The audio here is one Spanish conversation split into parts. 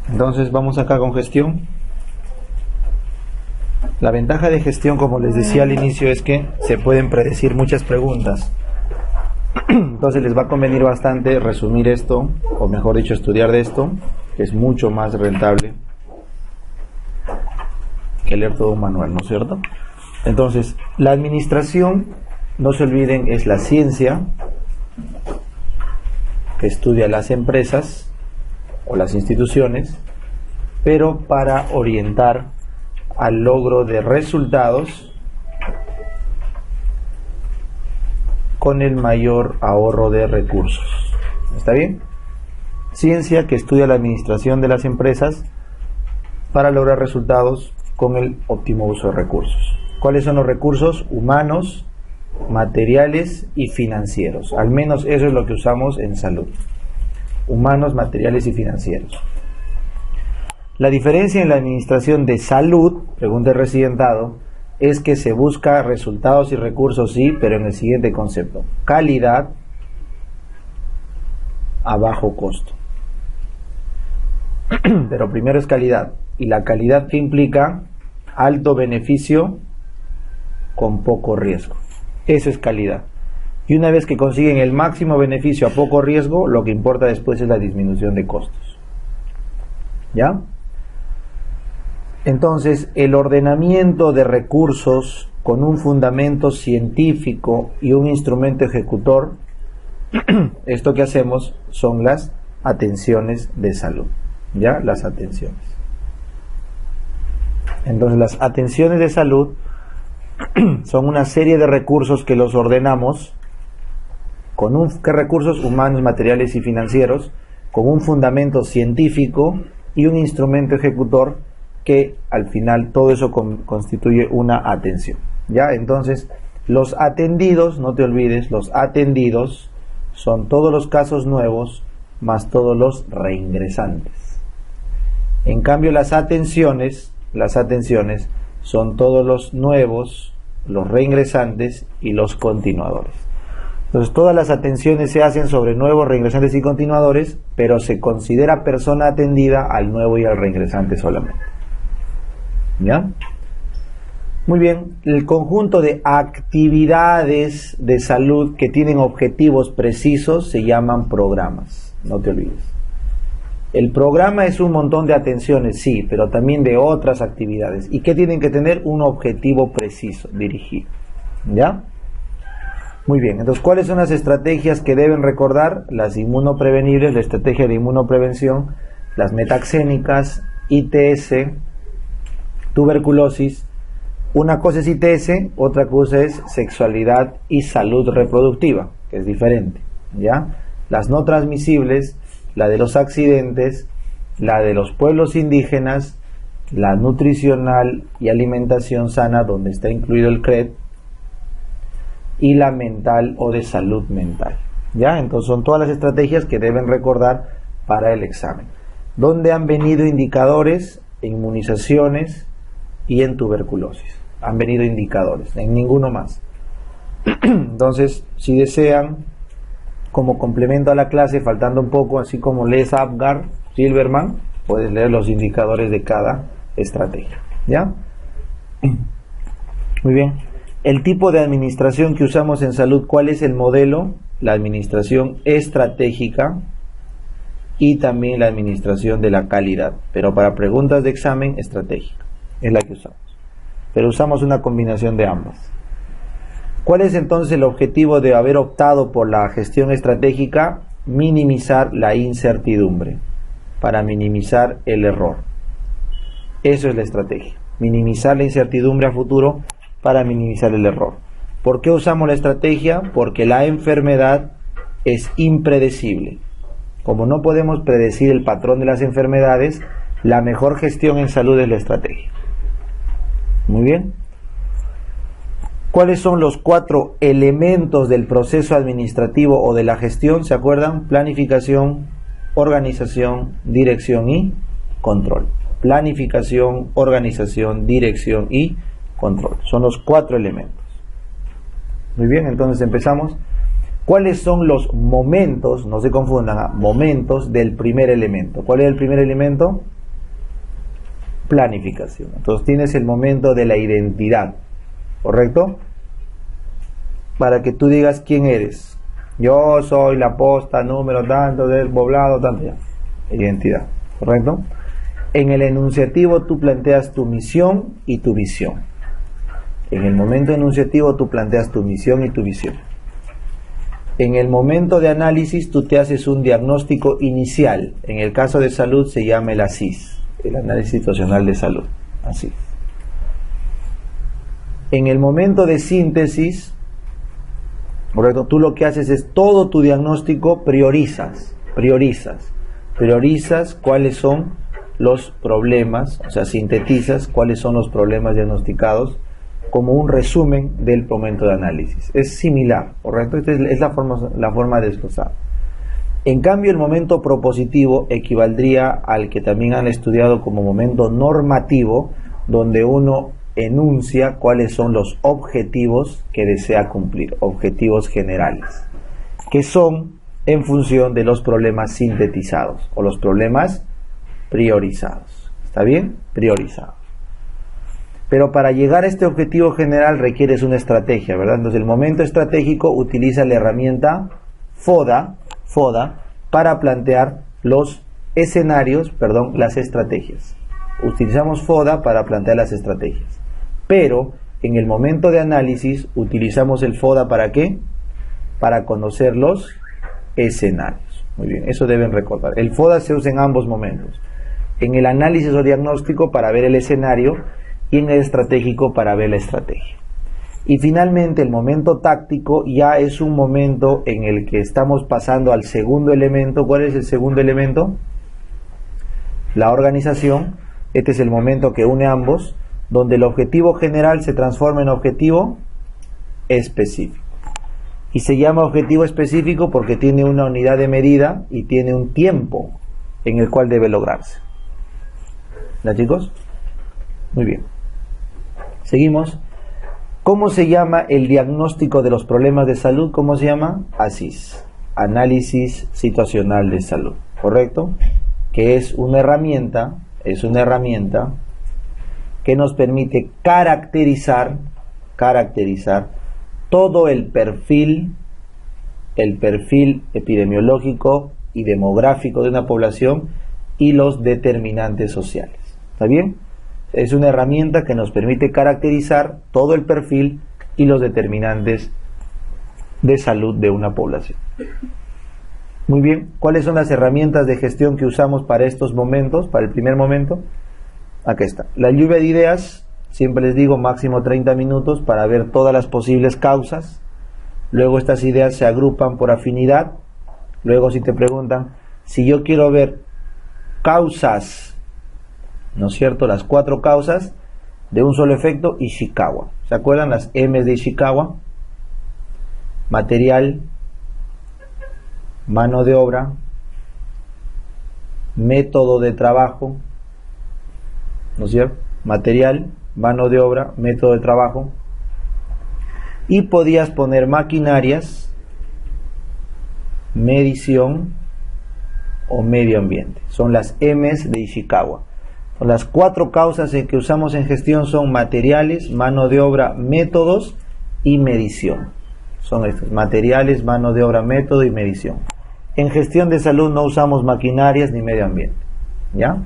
Entonces vamos acá con gestión. La ventaja de gestión, como les decía al inicio, es que se pueden predecir muchas preguntas. Entonces les va a convenir bastante resumir esto, o mejor dicho, estudiar de esto, que es mucho más rentable que leer todo un manual, ¿no es cierto? Entonces, la administración, no se olviden, es la ciencia que estudia las empresas o las instituciones, pero para orientar al logro de resultados con el mayor ahorro de recursos. ¿Está bien? Ciencia que estudia la administración de las empresas para lograr resultados con el óptimo uso de recursos. ¿Cuáles son los recursos? Humanos, materiales y financieros. Al menos eso es lo que usamos en salud. Humanos, materiales y financieros. La diferencia en la administración de salud, pregunta el residentado, es que se busca resultados y recursos, sí, pero en el siguiente concepto: calidad a bajo costo. Pero primero es calidad. ¿Y la calidad qué implica? Alto beneficio con poco riesgo. Eso es calidad. Y una vez que consiguen el máximo beneficio a poco riesgo, lo que importa después es la disminución de costos. ¿Ya? Entonces, el ordenamiento de recursos con un fundamento científico y un instrumento ejecutor, esto que hacemos son las atenciones de salud. ¿Ya? Las atenciones. Entonces, las atenciones de salud son una serie de recursos que los ordenamos con ¿qué recursos? Humanos, materiales y financieros, con un fundamento científico y un instrumento ejecutor que al final todo eso constituye una atención. ¿Ya? Entonces, los atendidos, no te olvides, los atendidos son todos los casos nuevos más todos los reingresantes. En cambio, las atenciones son todos los nuevos, los reingresantes y los continuadores. Entonces, todas las atenciones se hacen sobre nuevos, reingresantes y continuadores, pero se considera persona atendida al nuevo y al reingresante solamente. ¿Ya? Muy bien, el conjunto de actividades de salud que tienen objetivos precisos se llaman programas, no te olvides. El programa es un montón de atenciones, sí, pero también de otras actividades. ¿Y qué tienen que tener? Un objetivo preciso, dirigido. ¿Ya? Muy bien, entonces, ¿cuáles son las estrategias que deben recordar? Las inmunoprevenibles, la estrategia de inmunoprevención, las metaxénicas, ITS, tuberculosis. Una cosa es ITS, otra cosa es sexualidad y salud reproductiva, que es diferente. ¿Ya? Las no transmisibles, la de los accidentes, la de los pueblos indígenas, la nutricional y alimentación sana, donde está incluido el CRED, y la mental o de salud mental. ¿Ya? Entonces son todas las estrategias que deben recordar para el examen. ¿Dónde han venido indicadores? En inmunizaciones y en tuberculosis. Han venido indicadores, en ninguno más. Entonces, si desean, como complemento a la clase, faltando un poco, así como lees Apgar, Silverman, puedes leer los indicadores de cada estrategia. ¿Ya? Muy bien. El tipo de administración que usamos en salud, ¿cuál es el modelo? La administración estratégica y también la administración de la calidad. Pero para preguntas de examen, estratégica es la que usamos. Pero usamos una combinación de ambas. ¿Cuál es entonces el objetivo de haber optado por la gestión estratégica? Minimizar la incertidumbre, para minimizar el error. Eso es la estrategia. Minimizar la incertidumbre a futuro para minimizar el error. ¿Por qué usamos la estrategia? Porque la enfermedad es impredecible. Como no podemos predecir el patrón de las enfermedades, la mejor gestión en salud es la estrategia. Muy bien. ¿Cuáles son los 4 elementos del proceso administrativo o de la gestión? ¿Se acuerdan? Planificación, organización, dirección y control. Planificación, organización, dirección y control. Son los 4 elementos. Muy bien, entonces empezamos. ¿Cuáles son los momentos, no se confundan, momentos del primer elemento? ¿Cuál es el primer elemento? Planificación. Entonces tienes el momento de la identidad, ¿correcto? Para que tú digas quién eres. Yo soy la posta número tanto del poblado, tanto ya. Identidad, ¿correcto? En el enunciativo tú planteas tu misión y tu visión. En el momento enunciativo tú planteas tu misión y tu visión. En el momento de análisis tú te haces un diagnóstico inicial. En el caso de salud se llama el ASIS, el análisis situacional de salud. Así. En el momento de síntesis, correcto, tú lo que haces es todo tu diagnóstico priorizas cuáles son los problemas, o sea, sintetizas cuáles son los problemas diagnosticados como un resumen del momento de análisis. Es similar, ¿correcto? Esta es la forma de desglosar. En cambio, el momento propositivo equivaldría al que también han estudiado como momento normativo, donde uno enuncia cuáles son los objetivos que desea cumplir, objetivos generales, que son en función de los problemas sintetizados o los problemas priorizados. ¿Está bien? Priorizados. Pero para llegar a este objetivo general requieres una estrategia, ¿verdad? Entonces el momento estratégico utiliza la herramienta FODA para plantear los escenarios, las estrategias. Utilizamos FODA para plantear las estrategias. Pero en el momento de análisis utilizamos el FODA ¿para qué? Para conocer los escenarios. Muy bien, eso deben recordar. El FODA se usa en ambos momentos. En el análisis o diagnóstico para ver el escenario y en el estratégico para ver la estrategia. Y finalmente el momento táctico ya es un momento en el que estamos pasando al segundo elemento. ¿Cuál es el segundo elemento? La organización. Este es el momento que une ambos, donde el objetivo general se transforma en objetivo específico. Y se llama objetivo específico porque tiene una unidad de medida y tiene un tiempo en el cual debe lograrse. ¿Ya, chicos? Muy bien. Seguimos. ¿Cómo se llama el diagnóstico de los problemas de salud? ¿Cómo se llama? ASIS, análisis situacional de salud, ¿correcto? Que es una herramienta que nos permite caracterizar todo el perfil epidemiológico y demográfico de una población y los determinantes sociales. ¿Está bien? Es una herramienta que nos permite caracterizar todo el perfil y los determinantes de salud de una población. Muy bien, ¿cuáles son las herramientas de gestión que usamos para estos momentos, para el primer momento? Aquí está. La lluvia de ideas, siempre les digo máximo 30 minutos para ver todas las posibles causas. Luego estas ideas se agrupan por afinidad. Luego si te preguntan, si yo quiero ver causas, ¿no es cierto? Las 4 causas de un solo efecto, Ishikawa. ¿Se acuerdan las M's de Ishikawa? Material, mano de obra, método de trabajo, ¿no es cierto? Material, mano de obra, método de trabajo. Y podías poner maquinarias, medición o medio ambiente. Son las M's de Ishikawa. Las 4 causas que usamos en gestión son materiales, mano de obra, métodos y medición. Son estos: materiales, mano de obra, método y medición. En gestión de salud no usamos maquinarias ni medio ambiente. ¿Ya?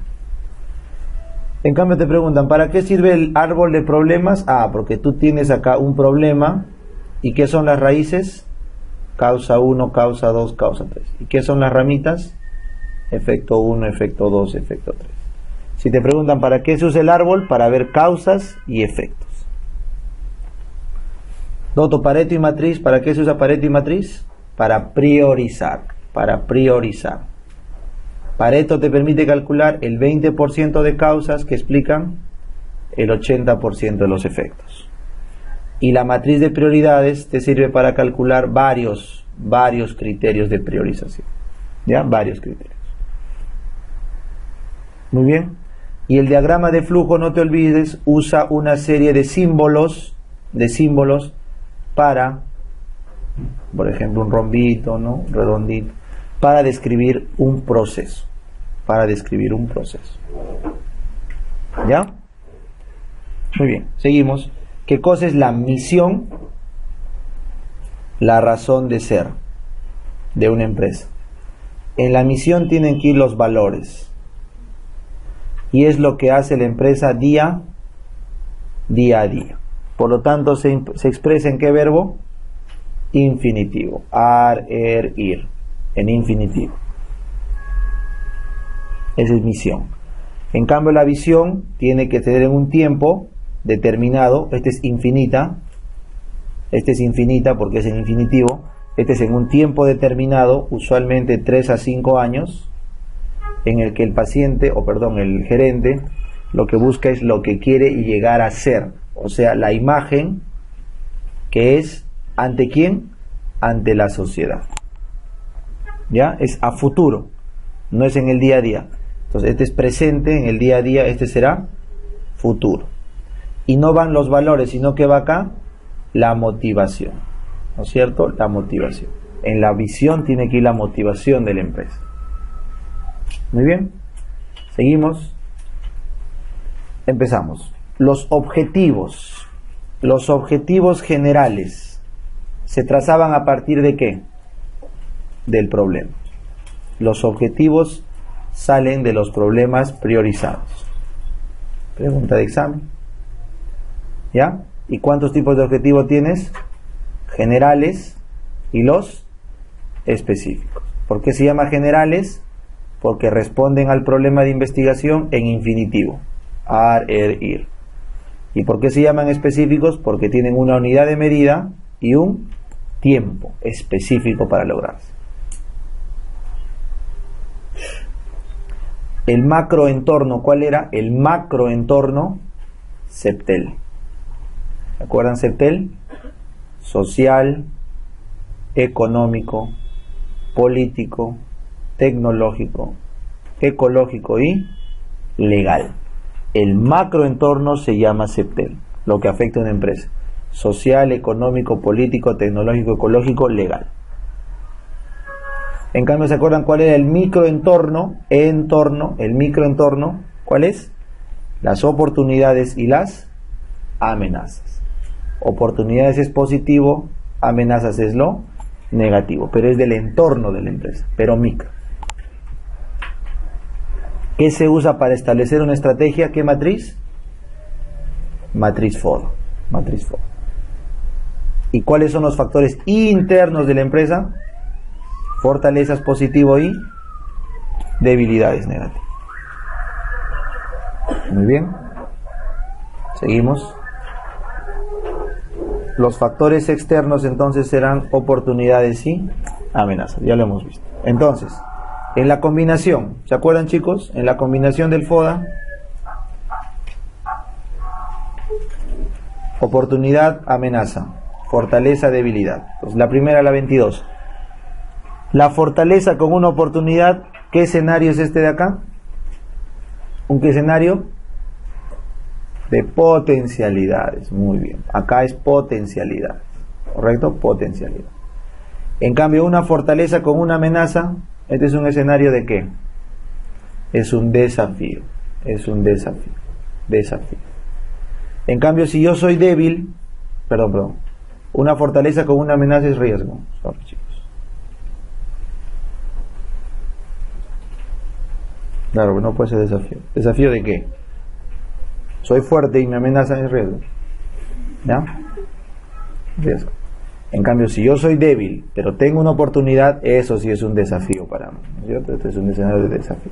En cambio te preguntan, ¿para qué sirve el árbol de problemas? Ah, porque tú tienes acá un problema. ¿Y qué son las raíces? Causa 1, causa 2, causa 3. ¿Y qué son las ramitas? Efecto 1, efecto 2, efecto 3. Si te preguntan ¿para qué se usa el árbol? Para ver causas y efectos. Doto, Pareto y matriz. ¿Para qué se usa Pareto y matriz? Para priorizar. Pareto te permite calcular el 20% de causas que explican el 80% de los efectos. Y la matriz de prioridades te sirve para calcular varios criterios de priorización. ¿Ya? Varios criterios. Muy bien. Y el diagrama de flujo, no te olvides, usa una serie de símbolos para por ejemplo un rombito, ¿no? Redondito, para describir un proceso, ¿ya? Muy bien, seguimos. ¿Qué cosa es la misión? La razón de ser de una empresa. En la misión tienen que ir los valores, y es lo que hace la empresa día a día. Por lo tanto, se expresa en qué verbo? Infinitivo. Ar, er, ir. En infinitivo. Esa es misión. En cambio, la visión tiene que tener un tiempo determinado. Este es infinita porque es en infinitivo. Este es en un tiempo determinado, usualmente 3 a 5 años, en el que el gerente, lo que busca es lo que quiere llegar a ser. O sea, la imagen que es, ¿ante quién? Ante la sociedad. ¿Ya? Es a futuro, no es en el día a día. Entonces, este es presente, en el día a día, este será futuro. Y no van los valores, sino que va acá la motivación. ¿No es cierto? La motivación. En la visión tiene que ir la motivación de la empresa. Muy bien. Seguimos. Empezamos. Los objetivos. Los objetivos generales se trazaban a partir de ¿qué? Del problema. Los objetivos salen de los problemas priorizados. Pregunta de examen. ¿Ya? ¿Y cuántos tipos de objetivos tienes? Generales y los específicos. ¿Por qué se llama generales? Porque responden al problema de investigación en infinitivo. Ar, er, ir. ¿Y por qué se llaman específicos? Porque tienen una unidad de medida y un tiempo específico para lograrse. El macroentorno, ¿cuál era? El macroentorno, CEPTEL. ¿Se acuerdan CEPTEL? Social, económico, político, tecnológico, ecológico y legal. El macroentorno se llama CEPTEL, lo que afecta a una empresa. Social, económico, político, tecnológico, ecológico, legal. En cambio, ¿se acuerdan cuál era el microentorno? El microentorno, ¿cuál es? Las oportunidades y las amenazas. Oportunidades es positivo, amenazas es lo negativo, pero es del entorno de la empresa, pero micro. ¿Qué se usa para establecer una estrategia? ¿Qué matriz? Matriz FODA. Matriz FODA. ¿Y cuáles son los factores internos de la empresa? Fortalezas positivo y debilidades negativas. Muy bien. Seguimos. Los factores externos entonces serán oportunidades y amenazas. Ya lo hemos visto. Entonces, en la combinación, ¿se acuerdan, chicos? En la combinación del FODA, oportunidad, amenaza, fortaleza, debilidad. Entonces, la primera, la 22. La fortaleza con una oportunidad, ¿qué escenario es este de acá? ¿Un qué escenario? De potencialidades. Muy bien. Acá es potencialidad. ¿Correcto? Potencialidad. En cambio, una fortaleza con una amenaza, este es un escenario de ¿qué? Es un desafío. Es un desafío. Desafío. En cambio, si yo soy débil, perdón, una fortaleza con una amenaza es riesgo. Sorry, chicos. Claro, no puede ser desafío. ¿Desafío de qué? Soy fuerte y me amenaza es riesgo. ¿Ya? Riesgo. En cambio, si yo soy débil, pero tengo una oportunidad, eso sí es un desafío para mí, ¿no es cierto? Este es un escenario de desafío.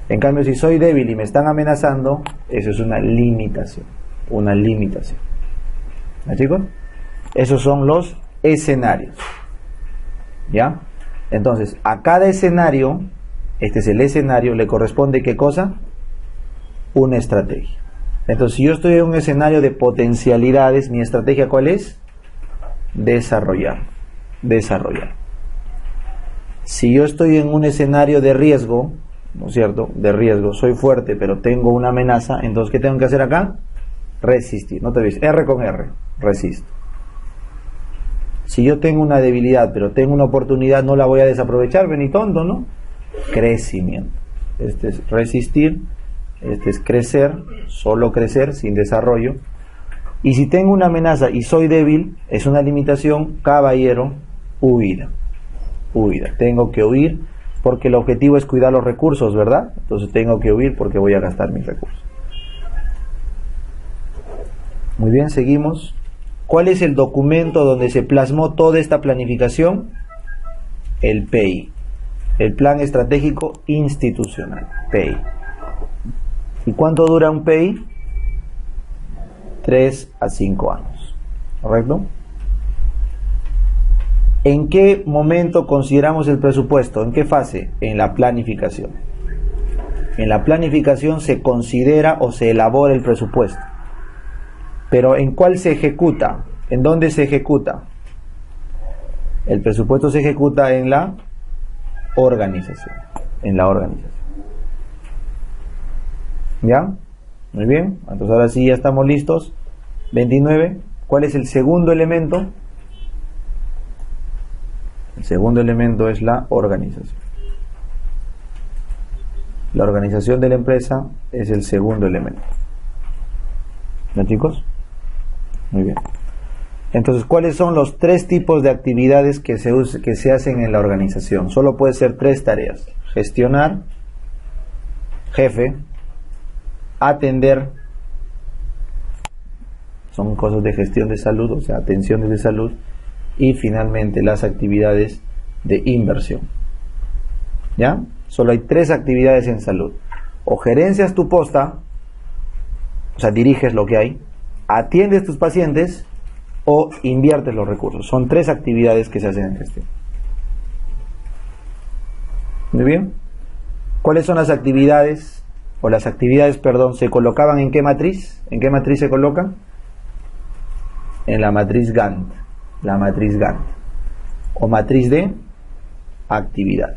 En cambio, si soy débil y me están amenazando, eso es una limitación. Una limitación. ¿Ya, chicos? Esos son los escenarios. ¿Ya? Entonces, a cada escenario, este es el escenario, le corresponde ¿qué cosa? Una estrategia. Entonces, si yo estoy en un escenario de potencialidades, ¿mi estrategia cuál es? Desarrollar. Si yo estoy en un escenario de riesgo, ¿no es cierto? De riesgo, soy fuerte, pero tengo una amenaza, entonces, ¿qué tengo que hacer acá? Resistir. No te ves, R con R, resisto. Si yo tengo una debilidad, pero tengo una oportunidad, no la voy a desaprovechar, ni tonto, ¿no? Crecimiento. Este es resistir, este es crecer, solo crecer, sin desarrollo. Y si tengo una amenaza y soy débil, es una limitación, caballero, huida. Huida. Tengo que huir porque el objetivo es cuidar los recursos, ¿verdad? Entonces tengo que huir porque voy a gastar mis recursos. Muy bien, seguimos. ¿Cuál es el documento donde se plasmó toda esta planificación? El PEI. El Plan Estratégico Institucional. PEI. ¿Y cuánto dura un PEI? 3 a 5 años. ¿Correcto? ¿En qué momento consideramos el presupuesto? ¿En qué fase? En la planificación. En la planificación se considera o se elabora el presupuesto. Pero ¿en cuál se ejecuta? ¿En dónde se ejecuta? El presupuesto se ejecuta en la organización. En la organización. ¿Ya? Muy bien. Entonces ahora sí ya estamos listos. 29. ¿Cuál es el segundo elemento? El segundo elemento es la organización. La organización de la empresa es el segundo elemento. ¿No, chicos? Muy bien. Entonces, ¿cuáles son los 3 tipos de actividades que se hacen en la organización? Solo puede ser 3 tareas. Gestionar, jefe, atender, son cosas de gestión de salud, o sea, atenciones de salud, y finalmente las actividades de inversión. ¿Ya? Solo hay 3 actividades en salud. O gerencias tu posta, o sea, diriges lo que hay, atiendes tus pacientes o inviertes los recursos. Son 3 actividades que se hacen en gestión. Muy bien. ¿Cuáles son las actividades? O las actividades, perdón, ¿se colocaban en qué matriz? ¿En qué matriz se colocan? En la matriz Gantt. La matriz Gantt. O matriz de actividad.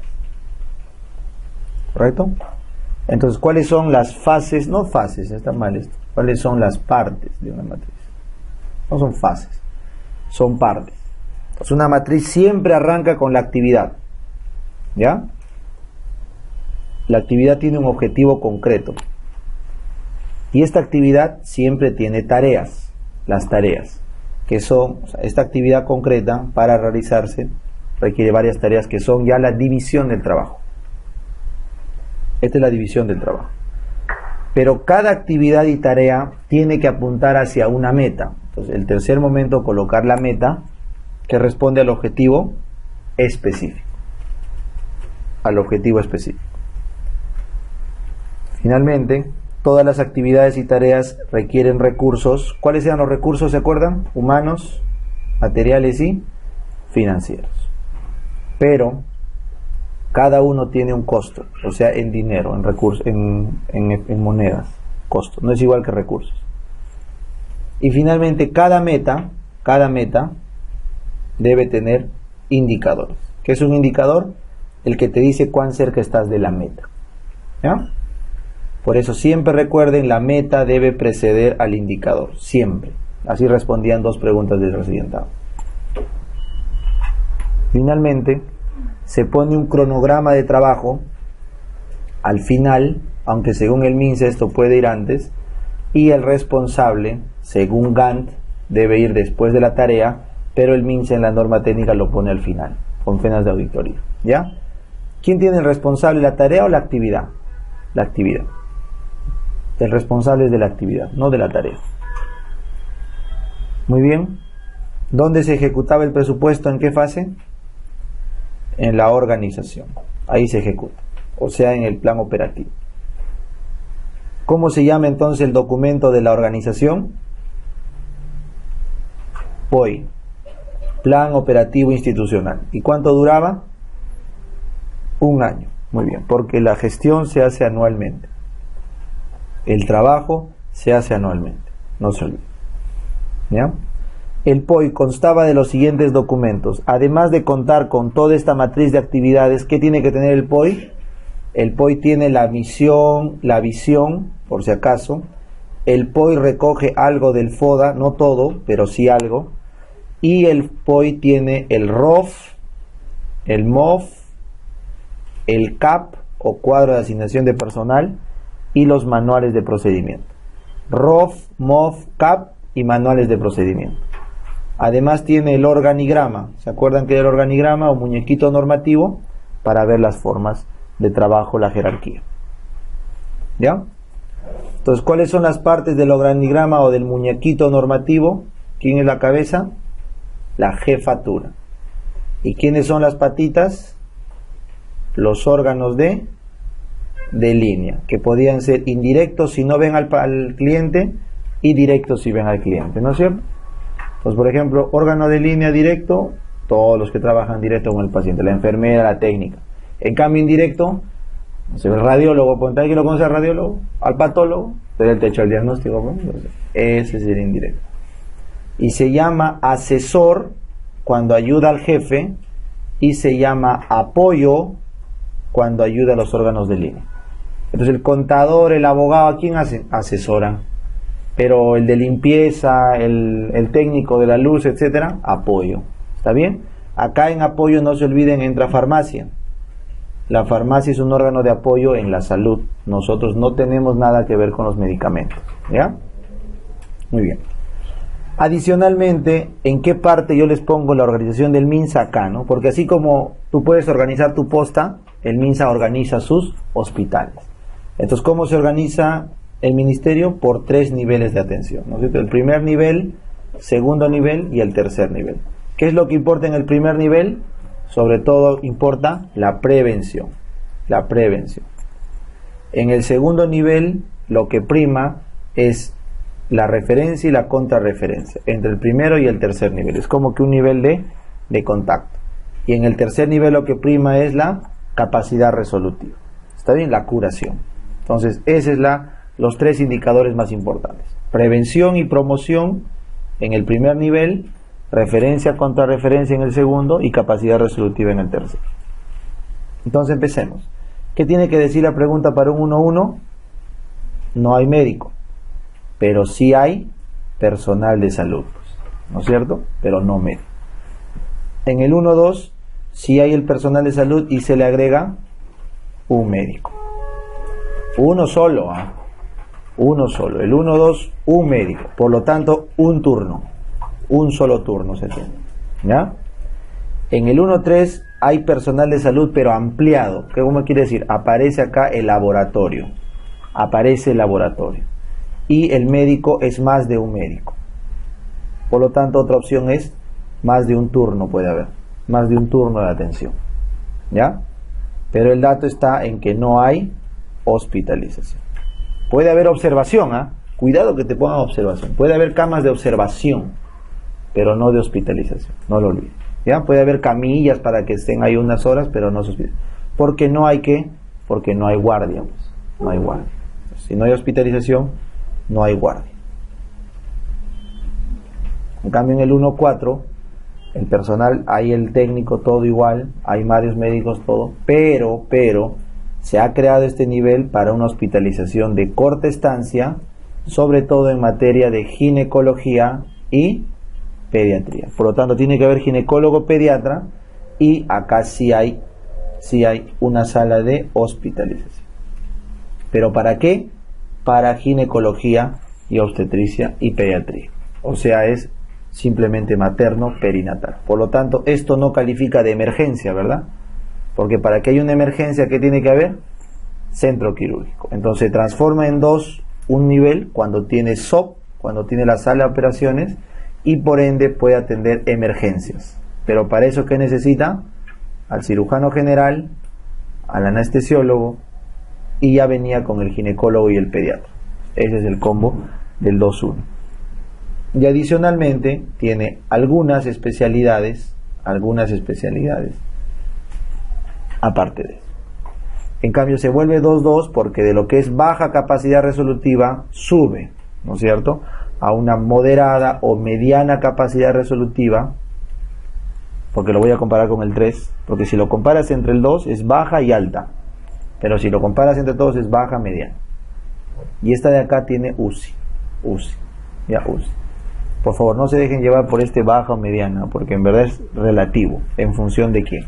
¿Correcto? Entonces, ¿cuáles son las fases? No fases, está mal esto. ¿Cuáles son las partes de una matriz? No son fases, son partes. Entonces, una matriz siempre arranca con la actividad. ¿Ya? La actividad tiene un objetivo concreto. Y esta actividad siempre tiene tareas. Las tareas, que son, o sea, esta actividad concreta para realizarse requiere varias tareas que son ya la división del trabajo. Esta es la división del trabajo. Pero cada actividad y tarea tiene que apuntar hacia una meta. Entonces, el tercer momento, colocar la meta que responde al objetivo específico. Al objetivo específico. Finalmente, todas las actividades y tareas requieren recursos. ¿Cuáles eran los recursos, se acuerdan? Humanos, materiales y financieros. Pero cada uno tiene un costo, o sea, en dinero, en recursos, en monedas, costo. No es igual que recursos. Y finalmente, cada meta debe tener indicadores. ¿Qué es un indicador? El que te dice cuán cerca estás de la meta. ¿Ya? Por eso siempre recuerden, la meta debe preceder al indicador, siempre. Así respondían 2 preguntas del recientado. Finalmente, se pone un cronograma de trabajo al final, aunque según el MINSA esto puede ir antes, y el responsable, según Gantt, debe ir después de la tarea, pero el MINSA en la norma técnica lo pone al final, con penas de auditoría. ¿Ya? ¿Quién tiene el responsable, la tarea o la actividad? La actividad. El responsable es de la actividad, no de la tarea. Muy bien. ¿Dónde se ejecutaba el presupuesto? ¿En qué fase? En la organización. Ahí se ejecuta. O sea, en el plan operativo. ¿Cómo se llama entonces el documento de la organización? POI. Plan Operativo Institucional. ¿Y cuánto duraba? 1 año. Muy bien, porque la gestión se hace anualmente. El trabajo se hace anualmente. No se olvide. ¿Ya? El POI constaba de los siguientes documentos. Además de contar con toda esta matriz de actividades, ¿qué tiene que tener el POI? El POI tiene la misión, la visión, por si acaso. El POI recoge algo del FODA, no todo, pero sí algo. y el POI tiene el ROF, el MOF, el CAP o cuadro de asignación de personal y los manuales de procedimiento. ROF, MOF, CAP y manuales de procedimiento. Además tiene el organigrama. ¿Se acuerdan que era el organigrama o muñequito normativo? Para ver las formas de trabajo, la jerarquía. ¿Ya? Entonces, ¿cuáles son las partes del organigrama o del muñequito normativo? ¿Quién es la cabeza? La jefatura. ¿Y quiénes son las patitas? Los órganos de línea, que podían ser indirectos si no ven al cliente y directos si ven al cliente, ¿no es cierto? Pues por ejemplo, órgano de línea directo, todos los que trabajan directo con el paciente, la enfermera, la técnica. En cambio indirecto, no sé, el radiólogo, ¿por alguien lo conoce al radiólogo? Al patólogo, pero el techo del diagnóstico, ¿no? Entonces, ese es el indirecto. Y se llama asesor cuando ayuda al jefe y se llama apoyo cuando ayuda a los órganos de línea. Entonces el contador, el abogado, ¿a quién hace? Asesora. Pero el de limpieza, el técnico de la luz, etcétera, apoyo. ¿Está bien? Acá en apoyo no se olviden, entra farmacia. La farmacia es un órgano de apoyo en la salud. Nosotros no tenemos nada que ver con los medicamentos. ¿Ya? Muy bien. Adicionalmente, ¿en qué parte yo les pongo la organización del MINSA acá, ¿no? Porque así como tú puedes organizar tu posta, el MINSA organiza sus hospitales. Entonces, ¿cómo se organiza el ministerio? Por 3 niveles de atención, ¿no es cierto? El primer nivel, segundo nivel y el tercer nivel. ¿Qué es lo que importa en el primer nivel? Sobre todo importa la prevención. La prevención. En el segundo nivel, lo que prima es la referencia y la contrarreferencia entre el primero y el tercer nivel. Es como que un nivel de contacto. Y en el tercer nivel lo que prima es la capacidad resolutiva. ¿Está bien? La curación. Entonces, esos es los 3 indicadores más importantes. Prevención y promoción en el primer nivel, referencia, contrarreferencia en el segundo y capacidad resolutiva en el tercero. Entonces empecemos. ¿Qué tiene que decir la pregunta para un 1-1? No hay médico, pero sí hay personal de salud, ¿no es cierto? Pero no médico. En el 1-2 sí hay el personal de salud y se le agrega un médico. Uno solo, uno solo. El 1-2, un médico. Por lo tanto, un turno. Un solo turno se tiene. ¿Ya? En el 1-3 hay personal de salud, pero ampliado. ¿Qué quiere decir? Aparece acá el laboratorio. Aparece el laboratorio. Y el médico es más de un médico. Por lo tanto, otra opción es más de un turno puede haber. Más de un turno de atención. ¿Ya? Pero el dato está en que no hay hospitalización. Puede haber observación, cuidado que te pongan observación. Puede haber camas de observación, pero no de hospitalización, no lo olvides. ¿Ya? Puede haber camillas para que estén ahí unas horas, pero no se hospitalizan. Porque no hay porque no hay guardia, pues. No hay guardia. Si no hay hospitalización, no hay guardia. En cambio en el 1-4, el personal, hay el técnico, todo igual, hay varios médicos, todo, pero se ha creado este nivel para una hospitalización de corta estancia, sobre todo en materia de ginecología y pediatría. Por lo tanto, tiene que haber ginecólogo pediatra y acá sí hay una sala de hospitalización. ¿Pero para qué? Para ginecología y obstetricia y pediatría. O sea, es simplemente materno perinatal. Por lo tanto, esto no califica de emergencia, ¿verdad? Porque para que haya una emergencia, ¿qué tiene que haber? Centro quirúrgico. Entonces se transforma en 2, un nivel cuando tiene SOP, cuando tiene la sala de operaciones, y por ende puede atender emergencias. Pero para eso, ¿qué necesita? Al cirujano general, al anestesiólogo, y ya venía con el ginecólogo y el pediatra. Ese es el combo del 2-1. Y adicionalmente tiene algunas especialidades aparte de eso. En cambio se vuelve 2-2 porque de lo que es baja capacidad resolutiva sube, ¿no es cierto?, a una moderada o mediana capacidad resolutiva, porque lo voy a comparar con el 3, porque si lo comparas entre el 2 es baja y alta, pero si lo comparas entre todos es baja, mediana. Y esta de acá tiene UCI. Por favor, no se dejen llevar por este baja o mediana, porque en verdad es relativo, en función de quién.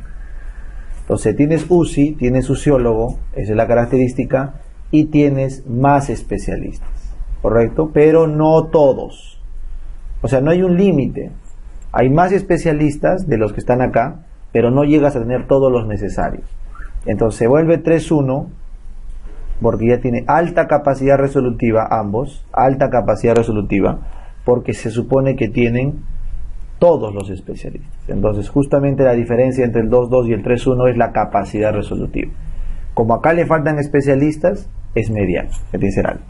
Entonces tienes UCI, tienes uciólogo, esa es la característica, y tienes más especialistas, ¿correcto? Pero no todos. O sea, no hay un límite. Hay más especialistas de los que están acá, pero no llegas a tener todos los necesarios. Entonces se vuelve 3-1, porque ya tiene alta capacidad resolutiva ambos, alta capacidad resolutiva, porque se supone que tienen todos los especialistas. Entonces justamente la diferencia entre el 2-2 y el 3-1 es la capacidad resolutiva. Como acá le faltan especialistas, es mediano, que tiene que ser alto.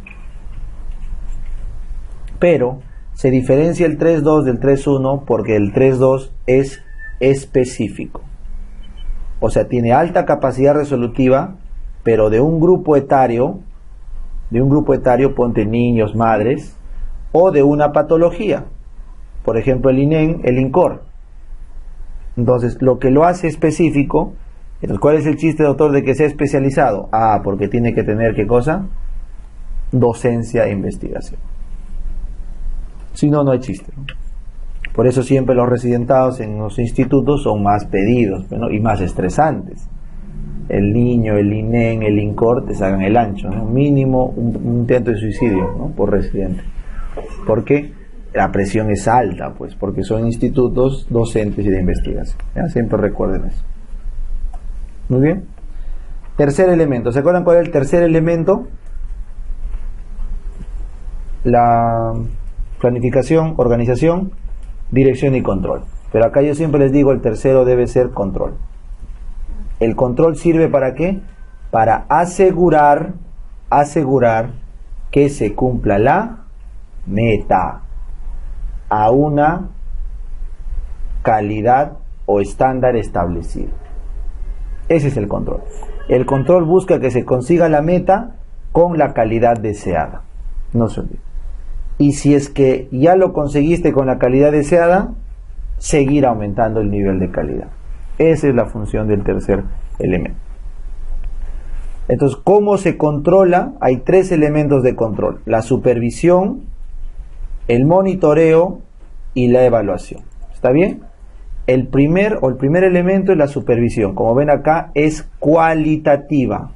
Pero se diferencia el 3-2 del 3-1 porque el 3-2 es específico. O sea, tiene alta capacidad resolutiva, pero de un grupo etario, ponte niños, madres, o de una patología. Por ejemplo, el INEN, el INCOR. Entonces, lo que lo hace específico, entonces, ¿cuál es el chiste, doctor, de que sea especializado? Ah, porque tiene que tener, ¿qué cosa? Docencia e investigación. Si no, no hay chiste, ¿no? Por eso siempre los residentados en los institutos son más pedidos, ¿no? Y más estresantes. El niño, el INEN, el INCOR te sacan el ancho, ¿no? Mínimo un intento de suicidio, ¿no? Por residente. Porque la presión es alta, pues, porque son institutos docentes y de investigación. ¿Ya? Siempre recuerden eso. Muy bien. Tercer elemento. ¿Se acuerdan cuál es el tercer elemento? La planificación, organización, dirección y control. Pero acá yo siempre les digo, el tercero debe ser control. ¿El control sirve para qué? Para asegurar que se cumpla la meta a una calidad o estándar establecido. Ese es el control. El control busca que se consiga la meta con la calidad deseada. No se olvide. Y si es que ya lo conseguiste con la calidad deseada, seguir aumentando el nivel de calidad. Esa es la función del tercer elemento. Entonces, ¿cómo se controla? Hay tres elementos de control: la supervisión, el monitoreo y la evaluación. ¿Está bien? El primer elemento es la supervisión. Como ven acá, es cualitativa.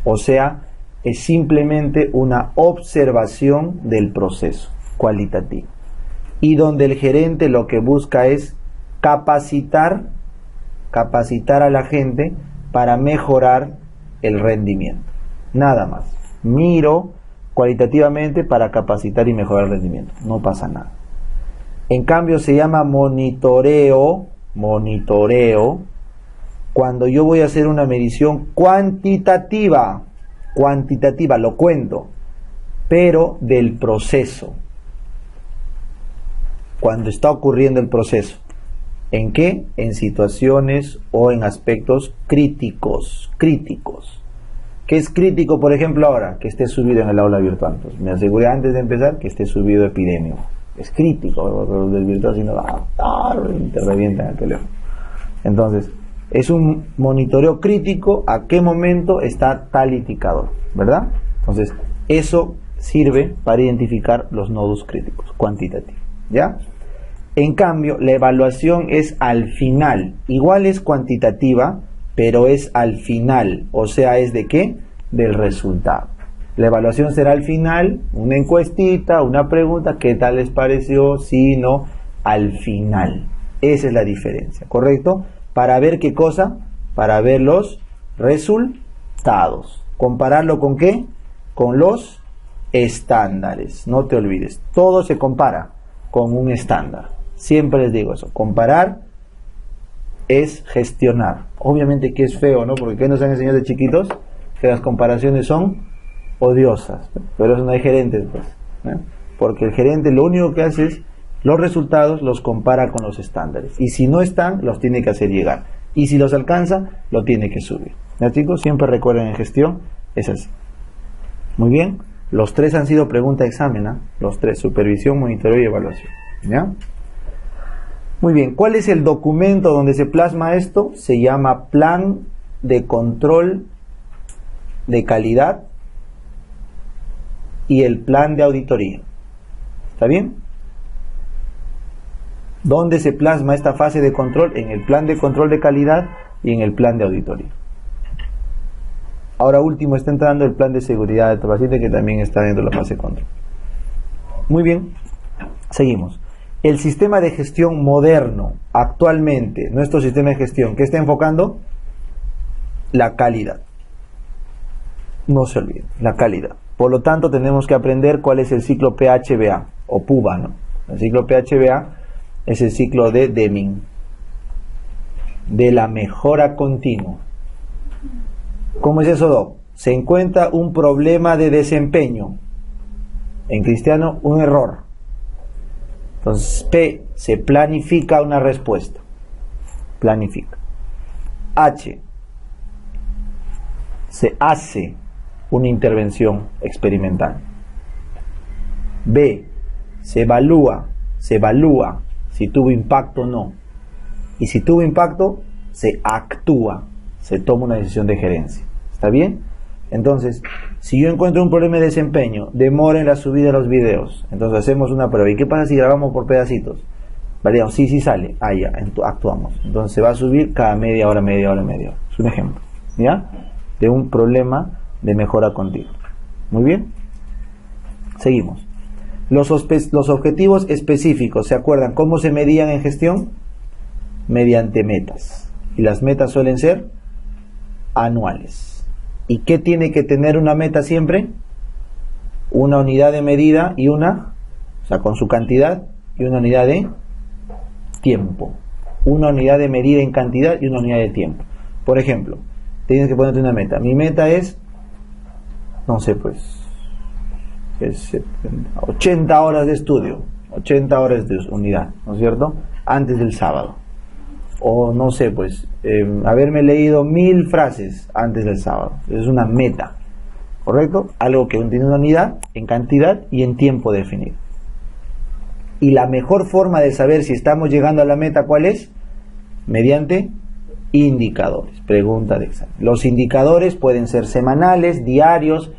O sea, es simplemente una observación del proceso, cualitativo. Y donde el gerente lo que busca es capacitar a la gente para mejorar el rendimiento. Nada más. Miro cualitativamente para capacitar y mejorar el rendimiento. No pasa nada. En cambio se llama monitoreo cuando yo voy a hacer una medición cuantitativa, lo cuento, pero del proceso. Cuando está ocurriendo el proceso. ¿En qué? En situaciones o en aspectos críticos. ¿Qué es crítico, por ejemplo, ahora? Que esté subido en el aula virtual. Pues me aseguré antes de empezar que esté subido epidemia. Es crítico, pero del virtual si no te revientan el teléfono. Entonces, es un monitoreo crítico a qué momento está tal indicador, ¿verdad? Entonces, eso sirve para identificar los nodos críticos, cuantitativos, ¿ya? En cambio, la evaluación es al final. Igual es cuantitativa, pero es al final. O sea, ¿es de qué? Del resultado. La evaluación será al final, una encuestita, una pregunta, ¿qué tal les pareció? Sí, no, al final. Esa es la diferencia, ¿correcto? ¿Para ver qué cosa? Para ver los resultados. ¿Compararlo con qué? Con los estándares. No te olvides, todo se compara con un estándar. Siempre les digo eso, comparar es gestionar. Obviamente que es feo, ¿no? Porque ¿qué nos han enseñado de chiquitos? Que las comparaciones son odiosas, pero eso no hay gerentes, pues, ¿no? Porque el gerente lo único que hace es los resultados los compara con los estándares, y si no están, los tiene que hacer llegar, y si los alcanza, lo tiene que subir. ¿Ya, chicos? Siempre recuerden, en gestión es así. Muy bien, los tres han sido pregunta de examen, ¿eh? Los tres: supervisión, monitoreo y evaluación. ¿Ya? Muy bien, ¿cuál es el documento donde se plasma esto? Se llama Plan de Control de Calidad y el Plan de Auditoría. ¿Está bien? ¿Dónde se plasma esta fase de control? En el plan de control de calidad y en el plan de auditoría. Ahora último está entrando el plan de seguridad del paciente, que también está dentro de la fase de control. Muy bien, seguimos. El sistema de gestión moderno, actualmente, nuestro sistema de gestión, ¿qué está enfocando? La calidad. No se olviden, la calidad. Por lo tanto, tenemos que aprender cuál es el ciclo PHBA o PUBA, ¿no? El ciclo PHBA es el ciclo de Deming, de la mejora continua. ¿Cómo es eso, Doc? Se encuentra un problema de desempeño. En cristiano, un error. Entonces, P, se planifica una respuesta. Planifica. H, se hace una intervención experimental. B, se evalúa si tuvo impacto o no. Y si tuvo impacto, se actúa, se toma una decisión de gerencia. ¿Está bien? Entonces, si yo encuentro un problema de desempeño, demora en la subida de los videos, entonces hacemos una prueba. ¿Y qué pasa si grabamos por pedacitos? Vale, sí sale. Ah, ya, actuamos. Entonces se va a subir cada media hora. Es un ejemplo, ¿ya? De un problema de mejora continua. Muy bien. Seguimos. Los objetivos específicos, ¿se acuerdan cómo se medían en gestión? Mediante metas. Y las metas suelen ser anuales. ¿Y qué tiene que tener una meta siempre? Una unidad de medida y con su cantidad, y una unidad de tiempo. Una unidad de medida en cantidad y una unidad de tiempo. Por ejemplo, tienes que ponerte una meta. Mi meta es, no sé, pues, es 80 horas de estudio, 80 horas de unidad, ¿no es cierto? Antes del sábado. O no sé, pues, haberme leído 1000 frases antes del sábado. Es una meta, ¿correcto? Algo que tiene una unidad en cantidad y en tiempo definido. Y la mejor forma de saber si estamos llegando a la meta, ¿cuál es? Mediante indicadores. Pregunta de examen. Los indicadores pueden ser semanales, diarios,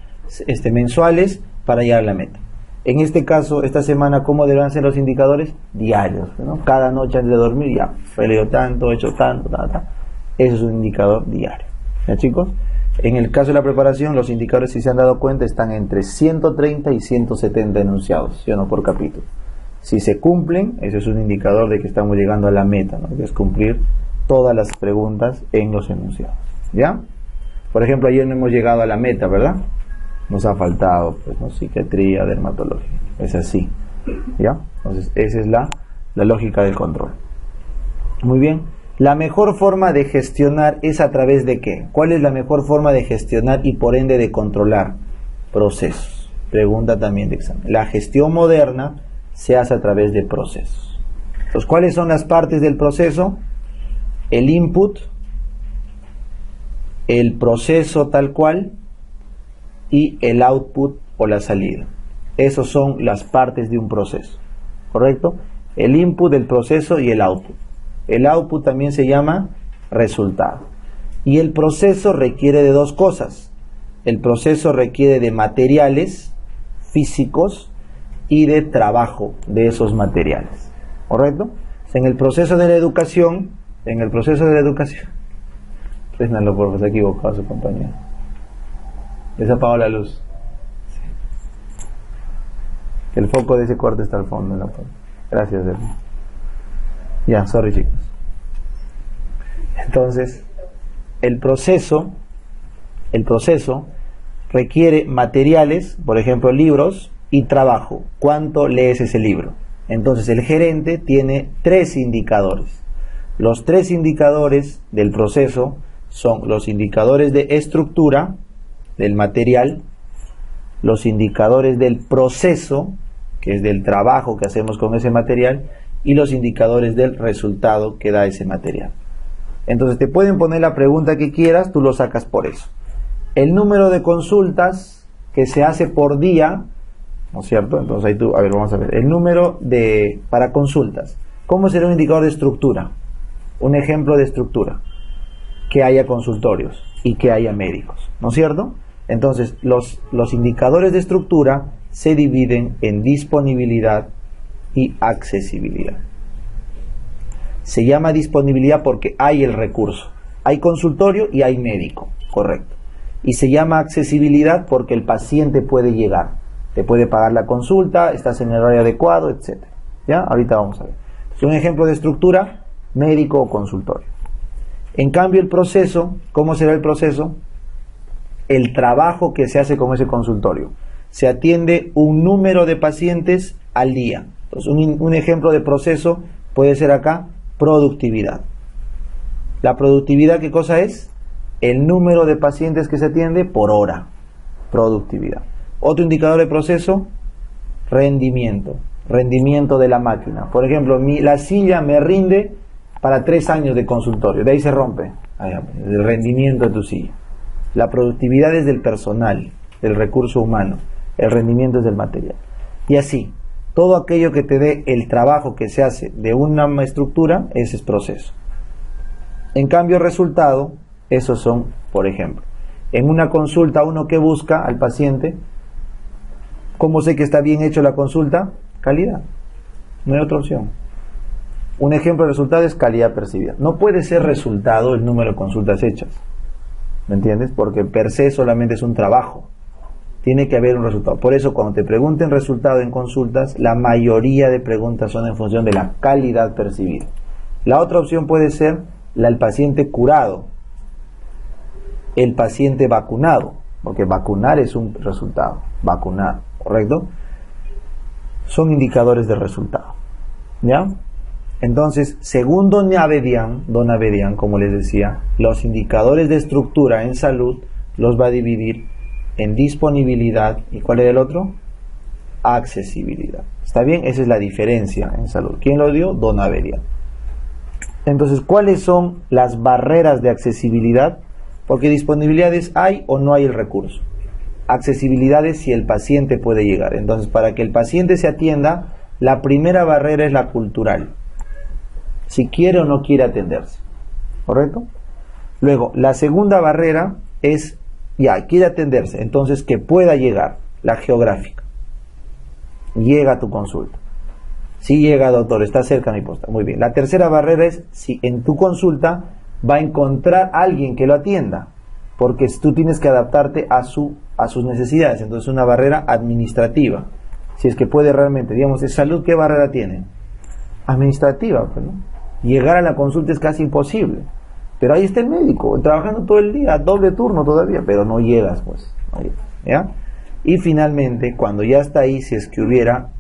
mensuales, para llegar a la meta. En este caso, esta semana, ¿cómo deberán ser los indicadores? Diarios, ¿no? Cada noche antes de dormir, ya, he leído tanto, he hecho tanto, Eso es un indicador diario. ¿Ya, chicos? En el caso de la preparación, los indicadores, si se han dado cuenta, están entre 130 y 170 enunciados, ¿sí o no? Por capítulo. Si se cumplen, ese es un indicador de que estamos llegando a la meta, ¿no? Que es cumplir todas las preguntas en los enunciados. ¿Ya? Por ejemplo, ayer no hemos llegado a la meta, ¿verdad? Nos ha faltado, pues, ¿no? Psiquiatría, dermatología. Es así. ¿Ya? Entonces, esa es la lógica del control. Muy bien. La mejor forma de gestionar es a través de ¿qué? ¿Cuál es la mejor forma de gestionar y por ende de controlar? Procesos. Pregunta también de examen. La gestión moderna se hace a través de procesos. Entonces, ¿cuáles son las partes del proceso? El input, el proceso tal cual y el output o la salida. Esas son las partes de un proceso, ¿correcto? El input, el proceso y el output. El output también se llama resultado. Y el proceso requiere de dos cosas. El proceso requiere de materiales físicos y de trabajo de esos materiales, ¿correcto? En el proceso de la educación, Fresnalo, por favor, se ha equivocado su compañero. Les ha apagado la luz. Sí. El foco de ese cuarto está al fondo. Gracias, hermano. Ya, sorry, chicos. Entonces, el proceso requiere materiales, por ejemplo, libros y trabajo. ¿Cuánto lees ese libro? Entonces, el gerente tiene 3 indicadores. Los 3 indicadores del proceso son los indicadores de estructura del material, los indicadores del proceso, que es del trabajo que hacemos con ese material, y los indicadores del resultado que da ese material. Entonces te pueden poner la pregunta que quieras, tú lo sacas por eso. El número de consultas que se hace por día, ¿no es cierto? Entonces ahí tú, a ver, vamos a ver. El número para consultas. ¿Cómo será un indicador de estructura? Un ejemplo de estructura. Que haya consultorios y que haya médicos, ¿no es cierto? Entonces, los indicadores de estructura se dividen en disponibilidad y accesibilidad. Se llama disponibilidad porque hay el recurso. Hay consultorio y hay médico, correcto. Y se llama accesibilidad porque el paciente puede llegar. Te puede pagar la consulta, estás en el horario adecuado, etc. ¿Ya? Ahorita vamos a ver. Es un ejemplo de estructura, médico o consultorio. En cambio, el proceso, ¿cómo será el proceso? El trabajo que se hace con ese consultorio. Se atiende un número de pacientes al día. Entonces, un ejemplo de proceso puede ser acá, productividad. La productividad, ¿qué cosa es? El número de pacientes que se atiende por hora. Productividad. Otro indicador de proceso, rendimiento. Rendimiento de la máquina. Por ejemplo, la silla me rinde para 3 años de consultorio. De ahí se rompe. El rendimiento de tu silla. La productividad es del personal, del recurso humano. El rendimiento es del material. Y así, todo aquello que te dé el trabajo que se hace de una estructura, ese es proceso. En cambio, resultado, esos son, por ejemplo, en una consulta uno que busca al paciente, ¿cómo sé que está bien hecho la consulta? Calidad. No hay otra opción. Un ejemplo de resultado es calidad percibida. No puede ser resultado el número de consultas hechas. ¿Me entiendes? Porque per se solamente es un trabajo. Tiene que haber un resultado. Por eso cuando te pregunten resultado en consultas, la mayoría de preguntas son en función de la calidad percibida. La otra opción puede ser el paciente curado, el paciente vacunado, porque vacunar es un resultado, vacunar, ¿correcto? Son indicadores de resultado, ¿ya? Entonces, según Don Abedian, como les decía, los indicadores de estructura en salud los va a dividir en disponibilidad, ¿y cuál era el otro? Accesibilidad. ¿Está bien? Esa es la diferencia en salud. ¿Quién lo dio? Don Abedian. Entonces, ¿cuáles son las barreras de accesibilidad? Porque disponibilidad es hay o no hay el recurso. Accesibilidad es si el paciente puede llegar. Entonces, para que el paciente se atienda, la primera barrera es la cultural. Si quiere o no quiere atenderse. ¿Correcto? Luego, la segunda barrera es, ya, quiere atenderse. Entonces, que pueda llegar, la geográfica. Llega a tu consulta. Si llega, doctor, está cerca de mi posta. Muy bien. La tercera barrera es si en tu consulta va a encontrar a alguien que lo atienda. Porque tú tienes que adaptarte a sus necesidades. Entonces, una barrera administrativa. Si es que puede realmente, digamos, de salud, ¿qué barrera tiene? Administrativa, pues, ¿no? Llegar a la consulta es casi imposible. Pero ahí está el médico, trabajando todo el día, doble turno todavía, pero no llegas, pues. No llegas, ¿ya? Y finalmente, cuando ya está ahí, si es que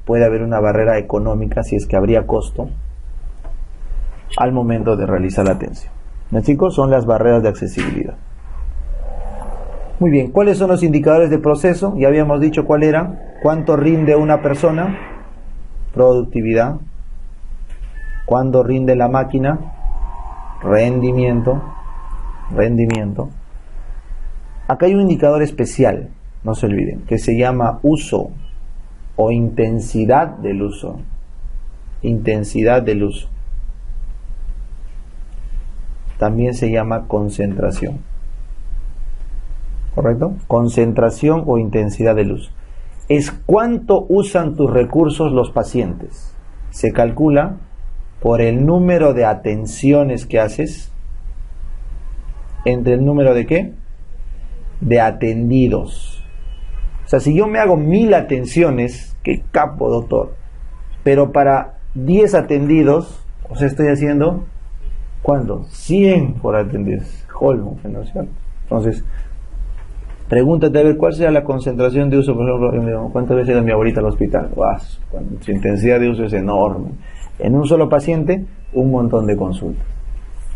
puede haber una barrera económica, si es que habría costo al momento de realizar la atención. ¿No, chicos? Son las barreras de accesibilidad. Muy bien, ¿cuáles son los indicadores de proceso? Ya habíamos dicho cuál era. ¿Cuánto rinde una persona? Productividad. ¿Cuánto rinde la máquina? Rendimiento. Acá hay un indicador especial, no se olviden, que se llama uso o intensidad del uso. Intensidad del uso. También se llama concentración. ¿Correcto? Concentración o intensidad del uso. Es cuánto usan tus recursos los pacientes. Se calcula por el número de atenciones que haces entre el número de ¿qué? De atendidos. O sea, si yo me hago 1000 atenciones, qué capo, doctor, pero para 10 atendidos, o sea, estoy haciendo ¿cuánto? 100 por atendidos. Holmo, ¿no es cierto? Entonces, pregúntate a ver cuál será la concentración de uso. Por ejemplo, ¿cuántas veces ido mi abuelita al hospital? Su intensidad de uso es enorme. En un solo paciente, un montón de consultas.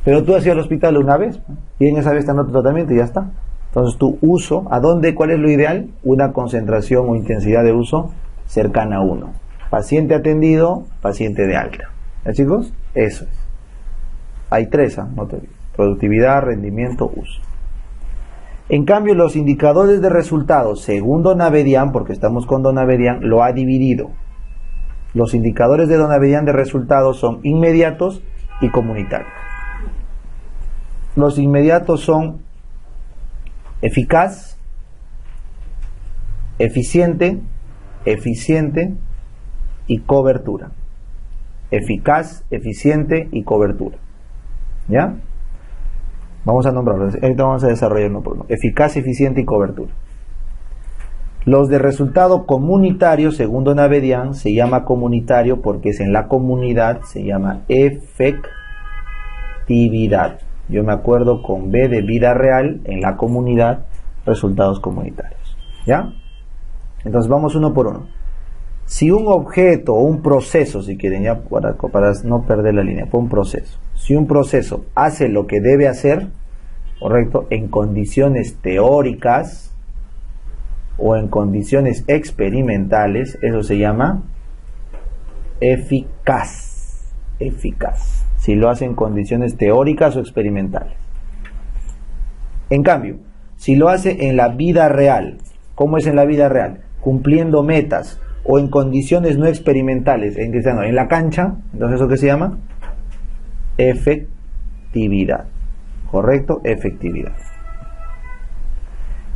Pero tú has ido al hospital una vez, ¿no? Y en esa vez te han dado tu tratamiento y ya está. Entonces tu uso, ¿cuál es lo ideal? Una concentración o intensidad de uso cercana a 1. Paciente atendido, paciente de alta. ¿Ya, chicos? Eso es. Hay 3, no te olvides. Productividad, rendimiento, uso. En cambio, los indicadores de resultados, según Don Abedian, porque estamos con Don Abedian, lo ha dividido. Los indicadores de Don Abedian de resultados son inmediatos y comunitarios. Los inmediatos son eficaz, eficiente eficiente y cobertura. Eficaz, eficiente y cobertura. ¿Ya? Vamos a nombrarlos. Ahorita vamos a desarrollar uno por uno. Eficaz, eficiente y cobertura. Los de resultado comunitario, según Don Abedian, se llama comunitario porque es en la comunidad, se llama efectividad. Yo me acuerdo con B de vida real, en la comunidad, resultados comunitarios. ¿Ya? Entonces vamos uno por uno. Si un objeto o un proceso, si quieren, ya para no perder la línea, fue un proceso. Si un proceso hace lo que debe hacer, correcto, en condiciones teóricas o en condiciones experimentales, eso se llama eficaz. Eficaz. Si lo hace en condiciones teóricas o experimentales. En cambio, si lo hace en la vida real, ¿cómo es en la vida real? Cumpliendo metas o en condiciones no experimentales, en la cancha, entonces ¿eso qué se llama? Efectividad. ¿Correcto? Efectividad.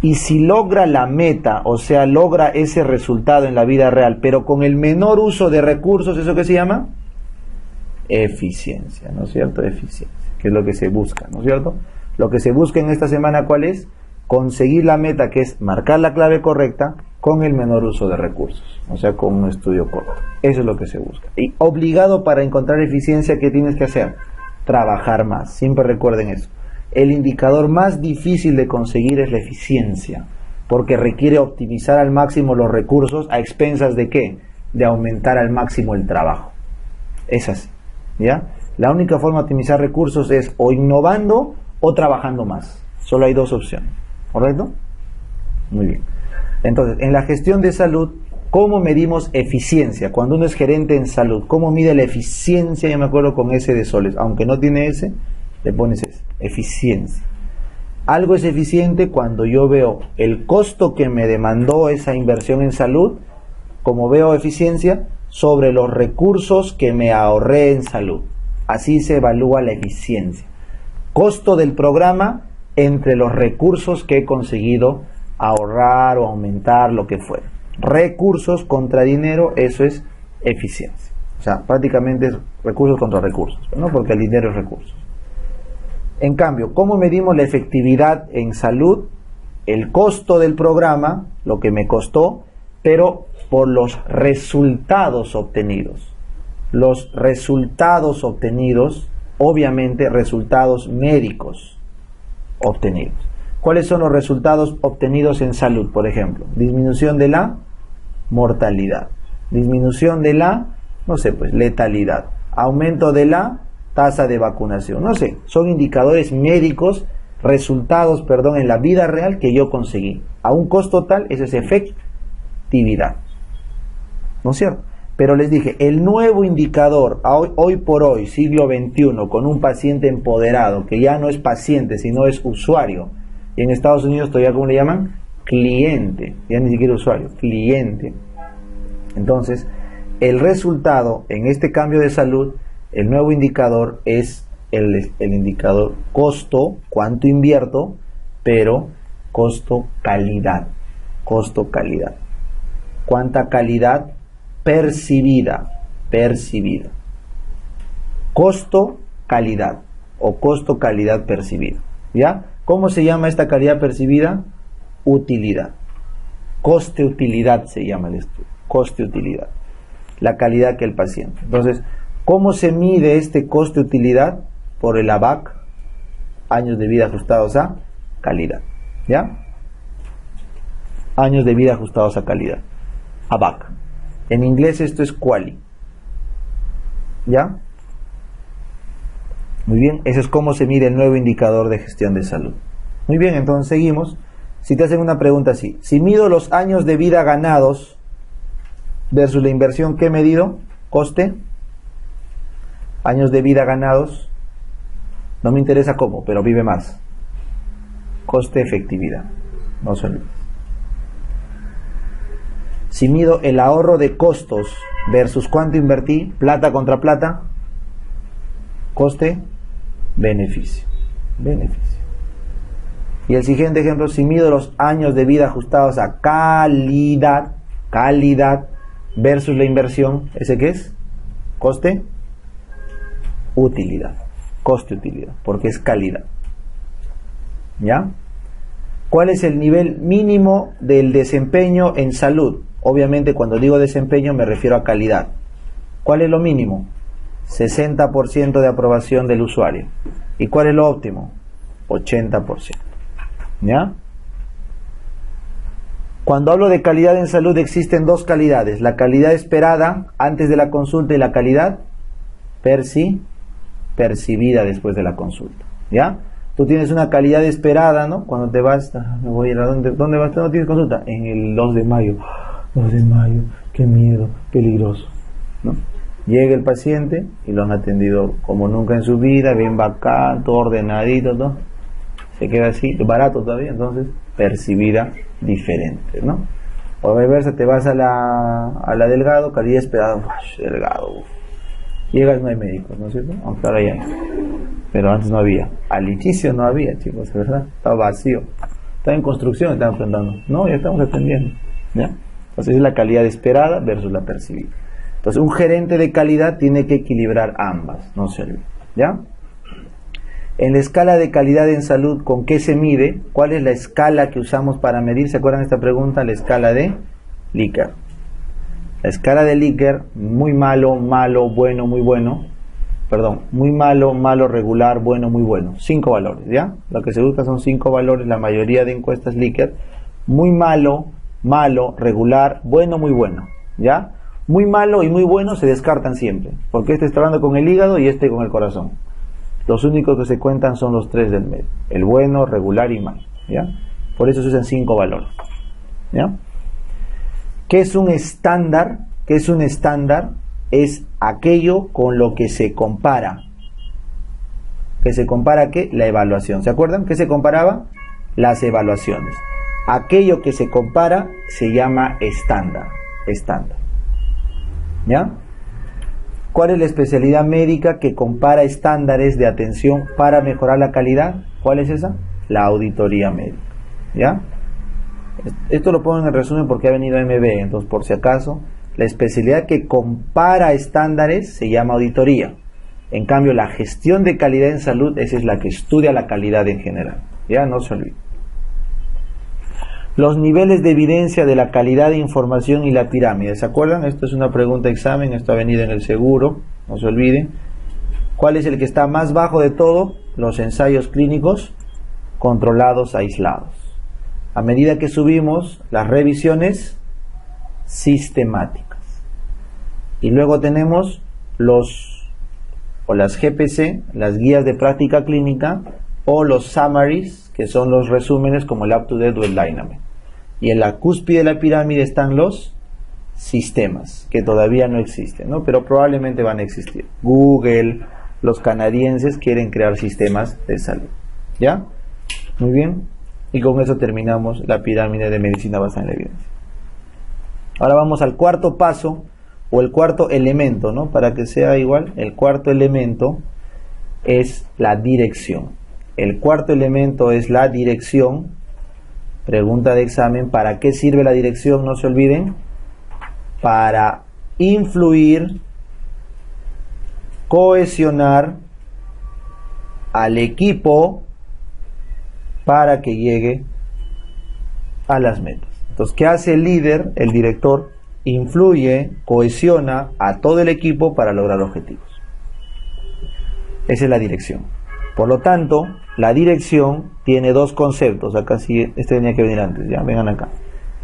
Y si logra la meta, o sea, logra ese resultado en la vida real, pero con el menor uso de recursos, ¿eso qué se llama? Eficiencia, ¿no es cierto? Eficiencia, que es lo que se busca, ¿no es cierto? Lo que se busca en esta semana, ¿cuál es? Conseguir la meta, que es marcar la clave correcta con el menor uso de recursos, o sea, con un estudio corto. Eso es lo que se busca. Y obligado, para encontrar eficiencia, ¿qué tienes que hacer? Trabajar más. Siempre recuerden eso. El indicador más difícil de conseguir es la eficiencia, porque requiere optimizar al máximo los recursos a expensas de ¿qué? De aumentar al máximo el trabajo. Es así, ¿ya? La única forma de optimizar recursos es o innovando o trabajando más. Solo hay dos opciones, ¿correcto? Muy bien. Entonces, en la gestión de salud, ¿cómo medimos eficiencia? Cuando uno es gerente en salud, ¿cómo mide la eficiencia? Ya me acuerdo con S de soles, aunque no tiene S, le pones S, eficiencia. Algo es eficiente cuando yo veo el costo que me demandó esa inversión en salud, como veo eficiencia, sobre los recursos que me ahorré en salud. Así se evalúa la eficiencia. Costo del programa entre los recursos que he conseguido ahorrar o aumentar, lo que fuera. Recursos contra dinero, eso es eficiencia. O sea, prácticamente es recursos contra recursos, ¿no? Porque el dinero es recursos. En cambio, ¿cómo medimos la efectividad en salud? El costo del programa, lo que me costó, pero por los resultados obtenidos. Los resultados obtenidos, obviamente resultados médicos obtenidos. ¿Cuáles son los resultados obtenidos en salud, por ejemplo? Disminución de la mortalidad, disminución de la, letalidad, aumento de la tasa de vacunación, son indicadores médicos, resultados, en la vida real que yo conseguí. A un costo tal, eso es efectividad. ¿No es cierto? Pero les dije, el nuevo indicador, hoy por hoy, siglo XXI, con un paciente empoderado, que ya no es paciente, sino es usuario, y en Estados Unidos todavía, ¿cómo le llaman? Cliente, ya ni siquiera usuario, cliente. Entonces, el resultado en este cambio de salud, el nuevo indicador es el indicador costo, cuánto invierto, pero costo-calidad. Costo-calidad. ¿Cuánta calidad? Percibida. Costo-calidad o costo-calidad percibida. ¿Ya? ¿Cómo se llama esta calidad percibida? Utilidad. Coste-utilidad se llama el estudio. Coste-utilidad. La calidad que el paciente. Entonces, ¿cómo se mide este coste-utilidad? Por el ABAC, años de vida ajustados a calidad. ¿Ya? Años de vida ajustados a calidad. ABAC. En inglés esto es QALY. ¿Ya? Muy bien, eso es cómo se mide el nuevo indicador de gestión de salud. Muy bien, entonces seguimos. Si te hacen una pregunta así, si mido los años de vida ganados versus la inversión que he medido, coste, años de vida ganados, no me interesa cómo, pero vive más. Coste, efectividad, no se olviden. Si mido el ahorro de costos versus cuánto invertí, plata contra plata, coste, beneficio. Y el siguiente ejemplo, si mido los años de vida ajustados a calidad, calidad versus la inversión, ¿ese qué es? Coste, utilidad. Coste-utilidad, porque es calidad. ¿Ya? ¿Cuál es el nivel mínimo del desempeño en salud? Obviamente cuando digo desempeño me refiero a calidad. ¿Cuál es lo mínimo? 60% de aprobación del usuario. ¿Y cuál es lo óptimo? 80%. ¿Ya? Cuando hablo de calidad en salud existen dos calidades. La calidad esperada antes de la consulta y la calidad percibida después de la consulta. ¿Ya? Tú tienes una calidad esperada, ¿no? Cuando te vas, me voy a ir a ¿dónde vas? ¿No tienes consulta? En el 2 de mayo. 2 de mayo, qué miedo, peligroso, ¿no? Llega el paciente y lo han atendido como nunca en su vida, bien bacán, todo ordenadito, ¿no? Se queda así, barato todavía, entonces percibida diferente, ¿no? O viceversa, te vas a la Delgado, calidad esperada, Delgado, llegas, no hay médicos, ¿no es cierto? Aunque ahora ya hay, pero antes no había, al inicio no había, chicos, ¿verdad? Estaba vacío, estaba en construcción, estaban preguntando, no, ya estamos atendiendo, ¿ya? Entonces es la calidad esperada versus la percibida. Entonces un gerente de calidad tiene que equilibrar ambas, no se olvide, ¿ya? En la escala de calidad en salud, ¿con qué se mide? ¿Cuál es la escala que usamos para medir? ¿Se acuerdan de esta pregunta? La escala de Likert. La escala de Likert, muy malo, malo, bueno, muy bueno. Perdón, muy malo, malo, regular, bueno, muy bueno. 5 valores, ¿ya? Lo que se busca son 5 valores, la mayoría de encuestas Likert. Muy malo, malo, regular, bueno, muy bueno, ¿ya? Muy malo y muy bueno se descartan siempre, porque este está hablando con el hígado y este con el corazón. Los únicos que se cuentan son los 3 del medio, el bueno, regular y malo, ¿ya? Por eso se usan 5 valores, ¿ya? ¿Qué es un estándar? ¿Qué es un estándar? Es aquello con lo que se compara. ¿Que se compara qué? La evaluación. ¿Se acuerdan? ¿Qué se comparaba? Las evaluaciones. Aquello que se compara se llama estándar. Estándar. ¿Ya? ¿Cuál es la especialidad médica que compara estándares de atención para mejorar la calidad? ¿Cuál es esa? La auditoría médica. ¿Ya? Esto lo pongo en el resumen porque ha venido MB, entonces por si acaso, la especialidad que compara estándares se llama auditoría. En cambio, la gestión de calidad en salud, esa es la que estudia la calidad en general. ¿Ya? No se olvide. Los niveles de evidencia de la calidad de información y la pirámide. ¿Se acuerdan? Esto es una pregunta de examen, esto ha venido en el seguro, no se olviden. ¿Cuál es el que está más bajo de todo? Los ensayos clínicos controlados, aislados. A medida que subimos, las revisiones sistemáticas. Y luego tenemos las GPC, las guías de práctica clínica, o los summaries, que son los resúmenes como el UpToDate o el Dynamo. Y en la cúspide de la pirámide están los sistemas, que todavía no existen, ¿no? Pero probablemente van a existir. Google, los canadienses quieren crear sistemas de salud. ¿Ya? Muy bien. Y con eso terminamos la pirámide de medicina basada en la evidencia. Ahora vamos al cuarto paso, o el cuarto elemento, ¿no? Para que sea igual, el cuarto elemento es la dirección. El cuarto elemento es la dirección. Pregunta de examen, ¿para qué sirve la dirección? No se olviden. Para influir, cohesionar al equipo para que llegue a las metas. Entonces, ¿qué hace el líder, el director? Influye, cohesiona a todo el equipo para lograr objetivos. Esa es la dirección. Por lo tanto, la dirección tiene dos conceptos. Acá sí, este tenía que venir antes, ya, vengan acá.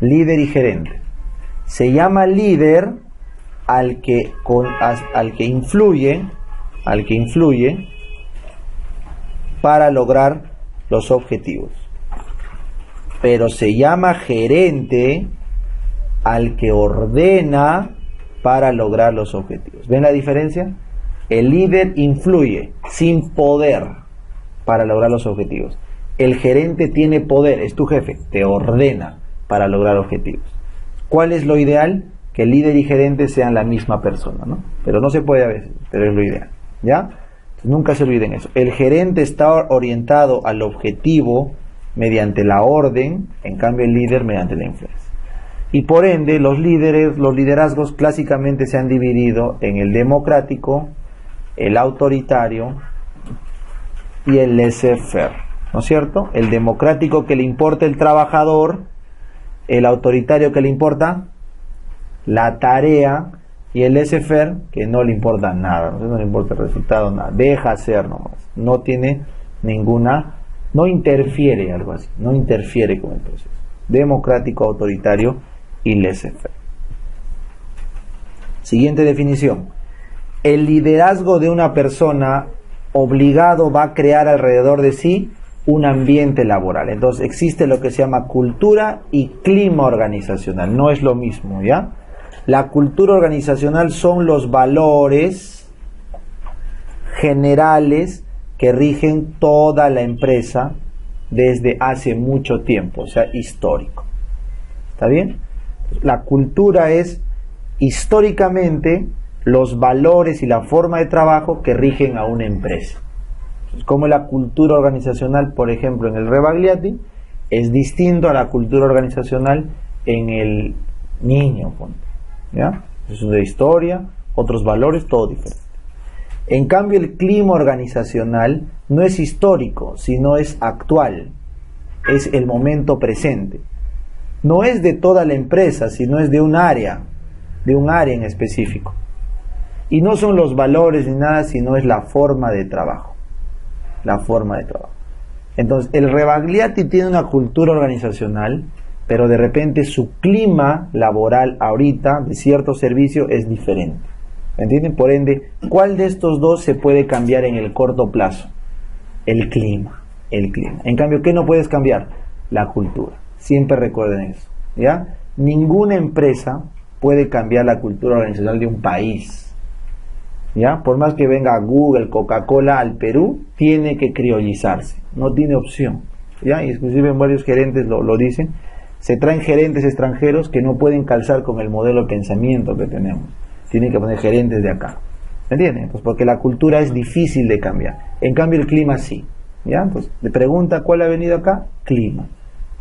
Líder y gerente. Se llama líder al que influye para lograr los objetivos. Pero se llama gerente al que ordena para lograr los objetivos. ¿Ven la diferencia? El líder influye sin poder para lograr los objetivos. El gerente tiene poder, es tu jefe, te ordena para lograr objetivos. ¿Cuál es lo ideal? Que el líder y gerente sean la misma persona, ¿no? Pero no se puede a veces, pero es lo ideal, ¿ya? Nunca se olviden eso. El gerente está orientado al objetivo mediante la orden, en cambio el líder mediante la influencia. Y por ende, los liderazgos clásicamente se han dividido en el democrático, el autoritario y el laissez-faire, ¿no es cierto? El democrático, que le importa el trabajador, el autoritario, que le importa la tarea, y el laissez-faire, que no le importa nada, no le importa el resultado, nada, deja hacer nomás, no tiene ninguna, no interfiere, algo así, no interfiere con el proceso. Democrático, autoritario y laissez-faire. Siguiente definición: el liderazgo de una persona obligado va a crear alrededor de sí un ambiente laboral. Entonces existe lo que se llama cultura y clima organizacional, no es lo mismo, ¿ya? La cultura organizacional son los valores generales que rigen toda la empresa desde hace mucho tiempo, o sea, histórico. ¿Está bien? La cultura es históricamente los valores y la forma de trabajo que rigen a una empresa. Entonces, como la cultura organizacional, por ejemplo, en el Rebagliati, es distinto a la cultura organizacional en el Niño, ¿ya? Es de historia, otros valores, todo diferente. En cambio, el clima organizacional no es histórico, sino es actual, es el momento presente. No es de toda la empresa, sino es de un área en específico. Y no son los valores ni nada, sino es la forma de trabajo. La forma de trabajo. Entonces, el Rebagliati tiene una cultura organizacional, pero de repente su clima laboral ahorita de cierto servicio es diferente. ¿Me entienden? Por ende, ¿cuál de estos dos se puede cambiar en el corto plazo? El clima. El clima. En cambio, ¿qué no puedes cambiar? La cultura. Siempre recuerden eso, ¿ya? Ninguna empresa puede cambiar la cultura organizacional de un país, ¿ya? Por más que venga Google, Coca-Cola al Perú, tiene que criollizarse. No tiene opción, ¿ya? Y inclusive varios gerentes lo dicen. Se traen gerentes extranjeros que no pueden calzar con el modelo de pensamiento que tenemos. Tienen que poner gerentes de acá. ¿Me entienden? Pues porque la cultura es difícil de cambiar. En cambio el clima sí. ¿Ya? Entonces, le pregunta cuál ha venido acá. Clima.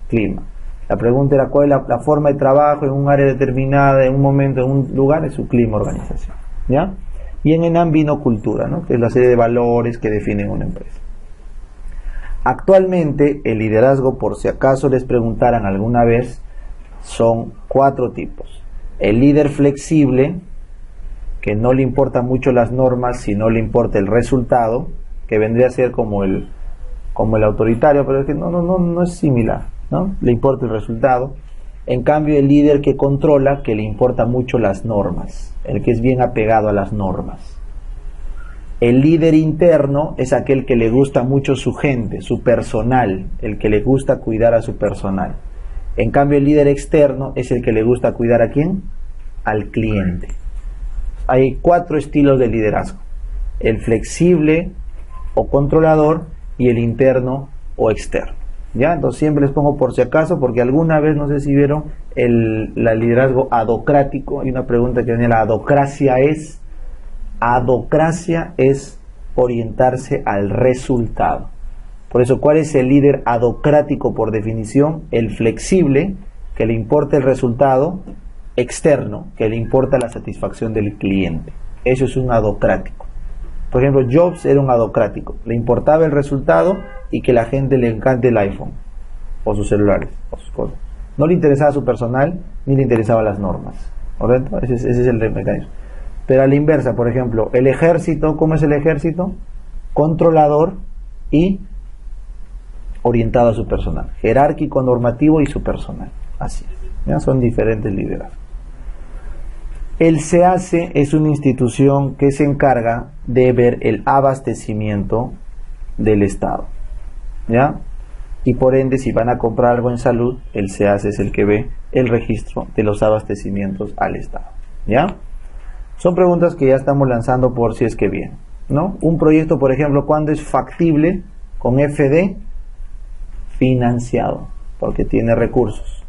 Clima. La pregunta era cuál es la forma de trabajo en un área determinada, en un momento, en un lugar, es su clima organización. ¿Ya? Y en Enam vino cultura, ¿no? Que es la serie de valores que definen una empresa. Actualmente el liderazgo, por si acaso les preguntaran alguna vez, son 4 tipos. El líder flexible, que no le importa mucho las normas, sino le importa el resultado, que vendría a ser como el autoritario, pero es que no es similar, ¿no? Le importa el resultado. En cambio, el líder que controla, que le importa mucho las normas, el que es bien apegado a las normas. El líder interno es aquel que le gusta mucho su gente, su personal, el que le gusta cuidar a su personal. En cambio, el líder externo es el que le gusta cuidar ¿a quién? Al cliente. Hay 4 estilos de liderazgo: el flexible o controlador y el interno o externo. ¿Ya? Entonces siempre les pongo por si acaso, porque alguna vez, no sé si vieron el liderazgo adocrático. Hay una pregunta que venía: la adocracia es orientarse al resultado. Por eso, ¿cuál es el líder adocrático por definición? El flexible, que le importa el resultado; externo, que le importa la satisfacción del cliente. Eso es un adocrático. Por ejemplo, Jobs era un adocrático, le importaba el resultado y que la gente le encante el iPhone o sus celulares o sus cosas. No le interesaba su personal ni le interesaban las normas, ¿correcto? Ese es el mecanismo. Pero a la inversa, por ejemplo, el ejército, ¿cómo es el ejército? Controlador y orientado a su personal, jerárquico, normativo y su personal. Así es, ¿ya? Son diferentes liderazgos. El SEACE es una institución que se encarga de ver el abastecimiento del Estado, ¿ya? Y por ende, si van a comprar algo en salud, el SEACE es el que ve el registro de los abastecimientos al Estado, ¿ya? Son preguntas que ya estamos lanzando por si es que bien, ¿no? Un proyecto, por ejemplo, ¿cuándo es factible? Con FD, financiado, porque tiene recursos.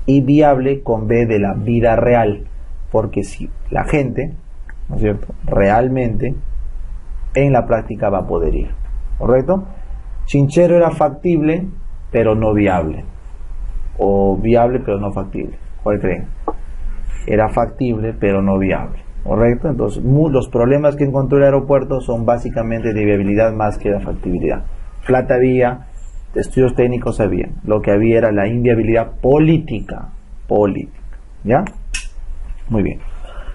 Y viable con B, de la vida real, porque si la gente, ¿no es cierto?, realmente en la práctica va a poder ir, ¿correcto? Chinchero era factible, pero no viable. o viable pero no factible? ¿Cuál creen? Era factible pero no viable, ¿correcto? Entonces los problemas que encontró el aeropuerto son básicamente de viabilidad más que de factibilidad. Plata había, estudios técnicos había, lo que había era la inviabilidad política, ¿ya? Muy bien.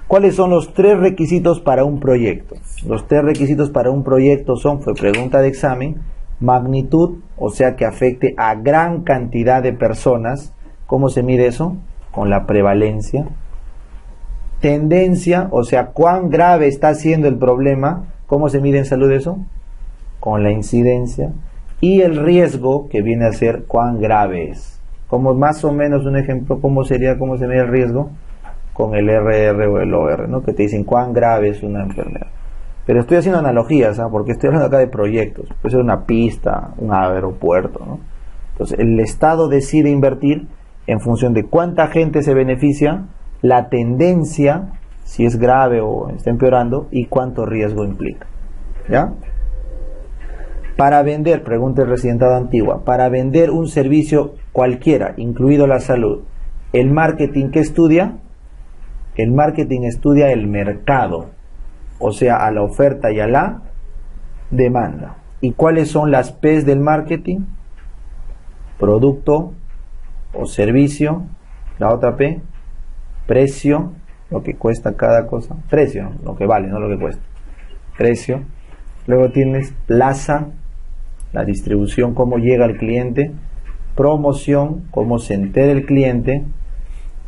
¿Cuáles son los 3 requisitos para un proyecto? Los 3 requisitos para un proyecto fue pregunta de examen, magnitud, o sea que afecte a gran cantidad de personas. ¿Cómo se mide eso? Con la prevalencia. Tendencia, o sea, cuán grave está siendo el problema. ¿Cómo se mide en salud eso? Con la incidencia. Y el riesgo, que viene a ser cuán grave es. Como más o menos un ejemplo, ¿cómo se mide el riesgo? Con el RR o el OR, ¿no? Que te dicen cuán grave es una enfermedad. Pero estoy haciendo analogías, ¿ah? Porque estoy hablando acá de proyectos. Puede ser una pista, un aeropuerto, ¿no? Entonces, el Estado decide invertir en función de cuánta gente se beneficia, la tendencia, si es grave o está empeorando, y cuánto riesgo implica. ¿Ya? Para vender, pregunta el residentado Antigua, para vender un servicio cualquiera, incluido la salud, ¿el marketing qué estudia? El marketing estudia el mercado, o sea, a la oferta y a la demanda. ¿Y cuáles son las P's del marketing? Producto o servicio. La otra P, precio, lo que cuesta cada cosa. Precio, lo que vale, no lo que cuesta. Precio. Luego tienes plaza, la distribución, cómo llega al cliente. Promoción, cómo se entera el cliente.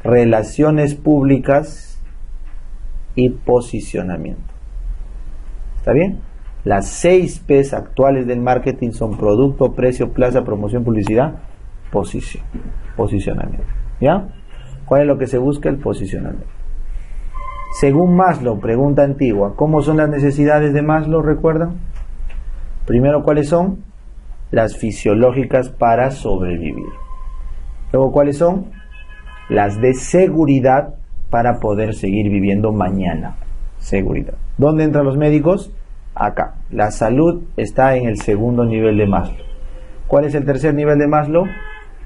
Relaciones públicas y posicionamiento. ¿Está bien? Las 6 P's actuales del marketing son producto, precio, plaza, promoción, publicidad, posicionamiento. ¿Ya? ¿Cuál es lo que se busca? El posicionamiento. Según Maslow, pregunta Antigua, ¿cómo son las necesidades de Maslow? ¿Recuerdan? Primero, ¿cuáles son? Las fisiológicas para sobrevivir. Luego, ¿cuáles son? Las de seguridad para poder seguir viviendo mañana. Seguridad. ¿Dónde entran los médicos? Acá. La salud está en el segundo nivel de Maslow. ¿Cuál es el tercer nivel de Maslow?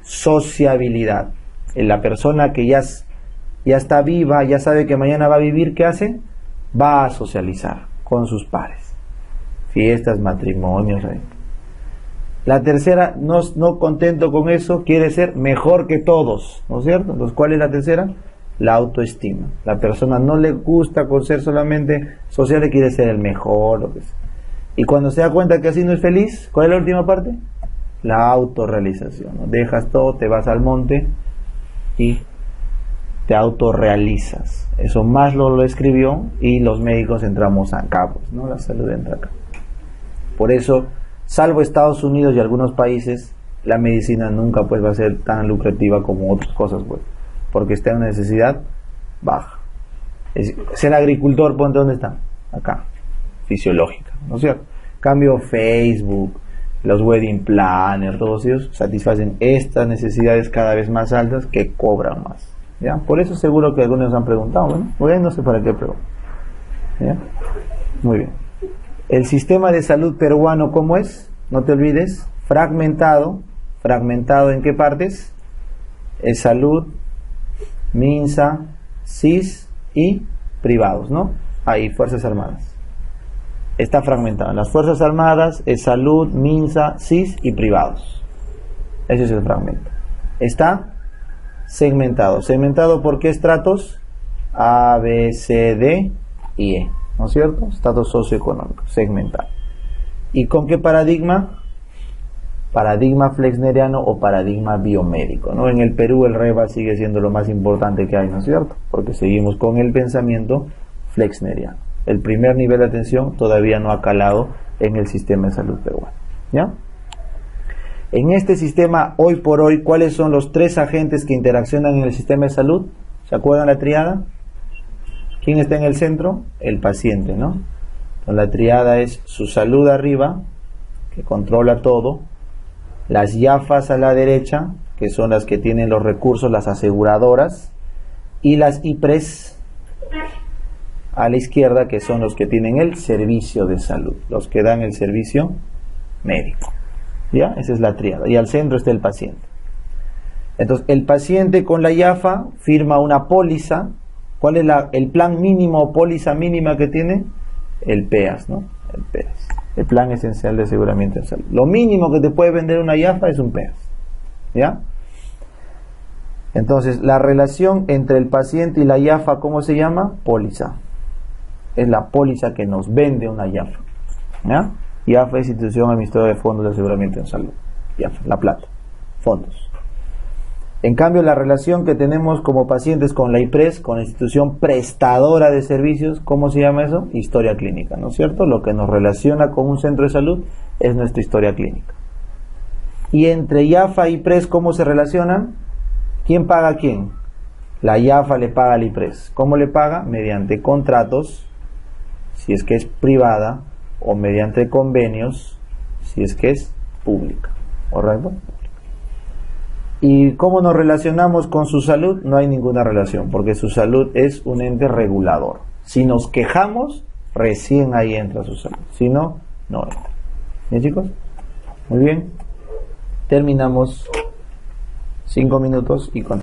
Sociabilidad. En la persona que ya está viva, ya sabe que mañana va a vivir, ¿qué hace? Va a socializar con sus pares. Fiestas, matrimonios. La tercera, no contento con eso, quiere ser mejor que todos, ¿no es cierto? Entonces, ¿cuál es la tercera? La autoestima. La persona no le gusta con ser solamente social, le quiere ser el mejor, lo que sea. Y cuando se da cuenta que así no es feliz, ¿cuál es la última parte? La autorrealización, ¿no? Dejas todo, te vas al monte y te autorrealizas. Eso Maslow lo escribió y los médicos entramos acá, pues, ¿no? La salud entra acá. Por eso, salvo Estados Unidos y algunos países, la medicina nunca pues va a ser tan lucrativa como otras cosas, pues, porque está en una necesidad baja. Ser agricultor, ponte dónde está, acá, fisiológica, ¿no es cierto? Cambio Facebook, los wedding planners, todos ellos satisfacen estas necesidades cada vez más altas que cobran más, ¿ya? Por eso seguro que algunos han preguntado, ¿no? Bueno, no sé para qué pregunto, ¿ya? Muy bien. El sistema de salud peruano, ¿cómo es? No te olvides, fragmentado. ¿Fragmentado en qué partes? Es salud, MINSA, SIS y privados, ¿no? Ahí, Fuerzas Armadas. Está fragmentado. Las Fuerzas Armadas es salud, MINSA, SIS y privados. Ese es el fragmento. Está segmentado. ¿Segmentado por qué estratos? A, B, C, D y E. ¿No es cierto? Estatus socioeconómico, segmentado. ¿Y con qué paradigma? Paradigma flexneriano o paradigma biomédico, ¿no? En el Perú el REBA sigue siendo lo más importante que hay, ¿no es cierto? Porque seguimos con el pensamiento flexneriano. El primer nivel de atención todavía no ha calado en el sistema de salud peruano, ¿ya? En este sistema, hoy por hoy, ¿cuáles son los 3 agentes que interaccionan en el sistema de salud? ¿Se acuerdan la triada? ¿Quién está en el centro? El paciente, ¿no? Entonces, la triada es su salud arriba, que controla todo, las IAFAs a la derecha, que son las que tienen los recursos, las aseguradoras, y las IPRES a la izquierda, que son los que tienen el servicio de salud, los que dan el servicio médico. ¿Ya? Esa es la triada. Y al centro está el paciente. Entonces, el paciente con la IAFA firma una póliza. ¿Cuál es el plan mínimo o póliza mínima que tiene? El PEAS, ¿no? El PEAS, el Plan Esencial de Aseguramiento de Salud. Lo mínimo que te puede vender una IAFA es un PEAS, ¿ya? Entonces, la relación entre el paciente y la IAFA, ¿cómo se llama? Póliza. Es la póliza que nos vende una IAFA, ¿ya? IAFA es Institución Administradora de Fondos de Aseguramiento en Salud. IAFA, la plata, fondos. En cambio, la relación que tenemos como pacientes con la IPRES, con la institución prestadora de servicios, ¿cómo se llama eso? Historia clínica, ¿no es cierto? Lo que nos relaciona con un centro de salud es nuestra historia clínica. Y entre IAFA y IPRES, ¿cómo se relacionan? ¿Quién paga a quién? La IAFA le paga al IPRES. ¿Cómo le paga? Mediante contratos, si es que es privada, o mediante convenios, si es que es pública. ¿Correcto? ¿Y cómo nos relacionamos con su salud? No hay ninguna relación, porque su salud es un ente regulador. Si nos quejamos, recién ahí entra su salud. Si no, no entra. ¿Bien, chicos? Muy bien. Terminamos 5 minutos y continuamos.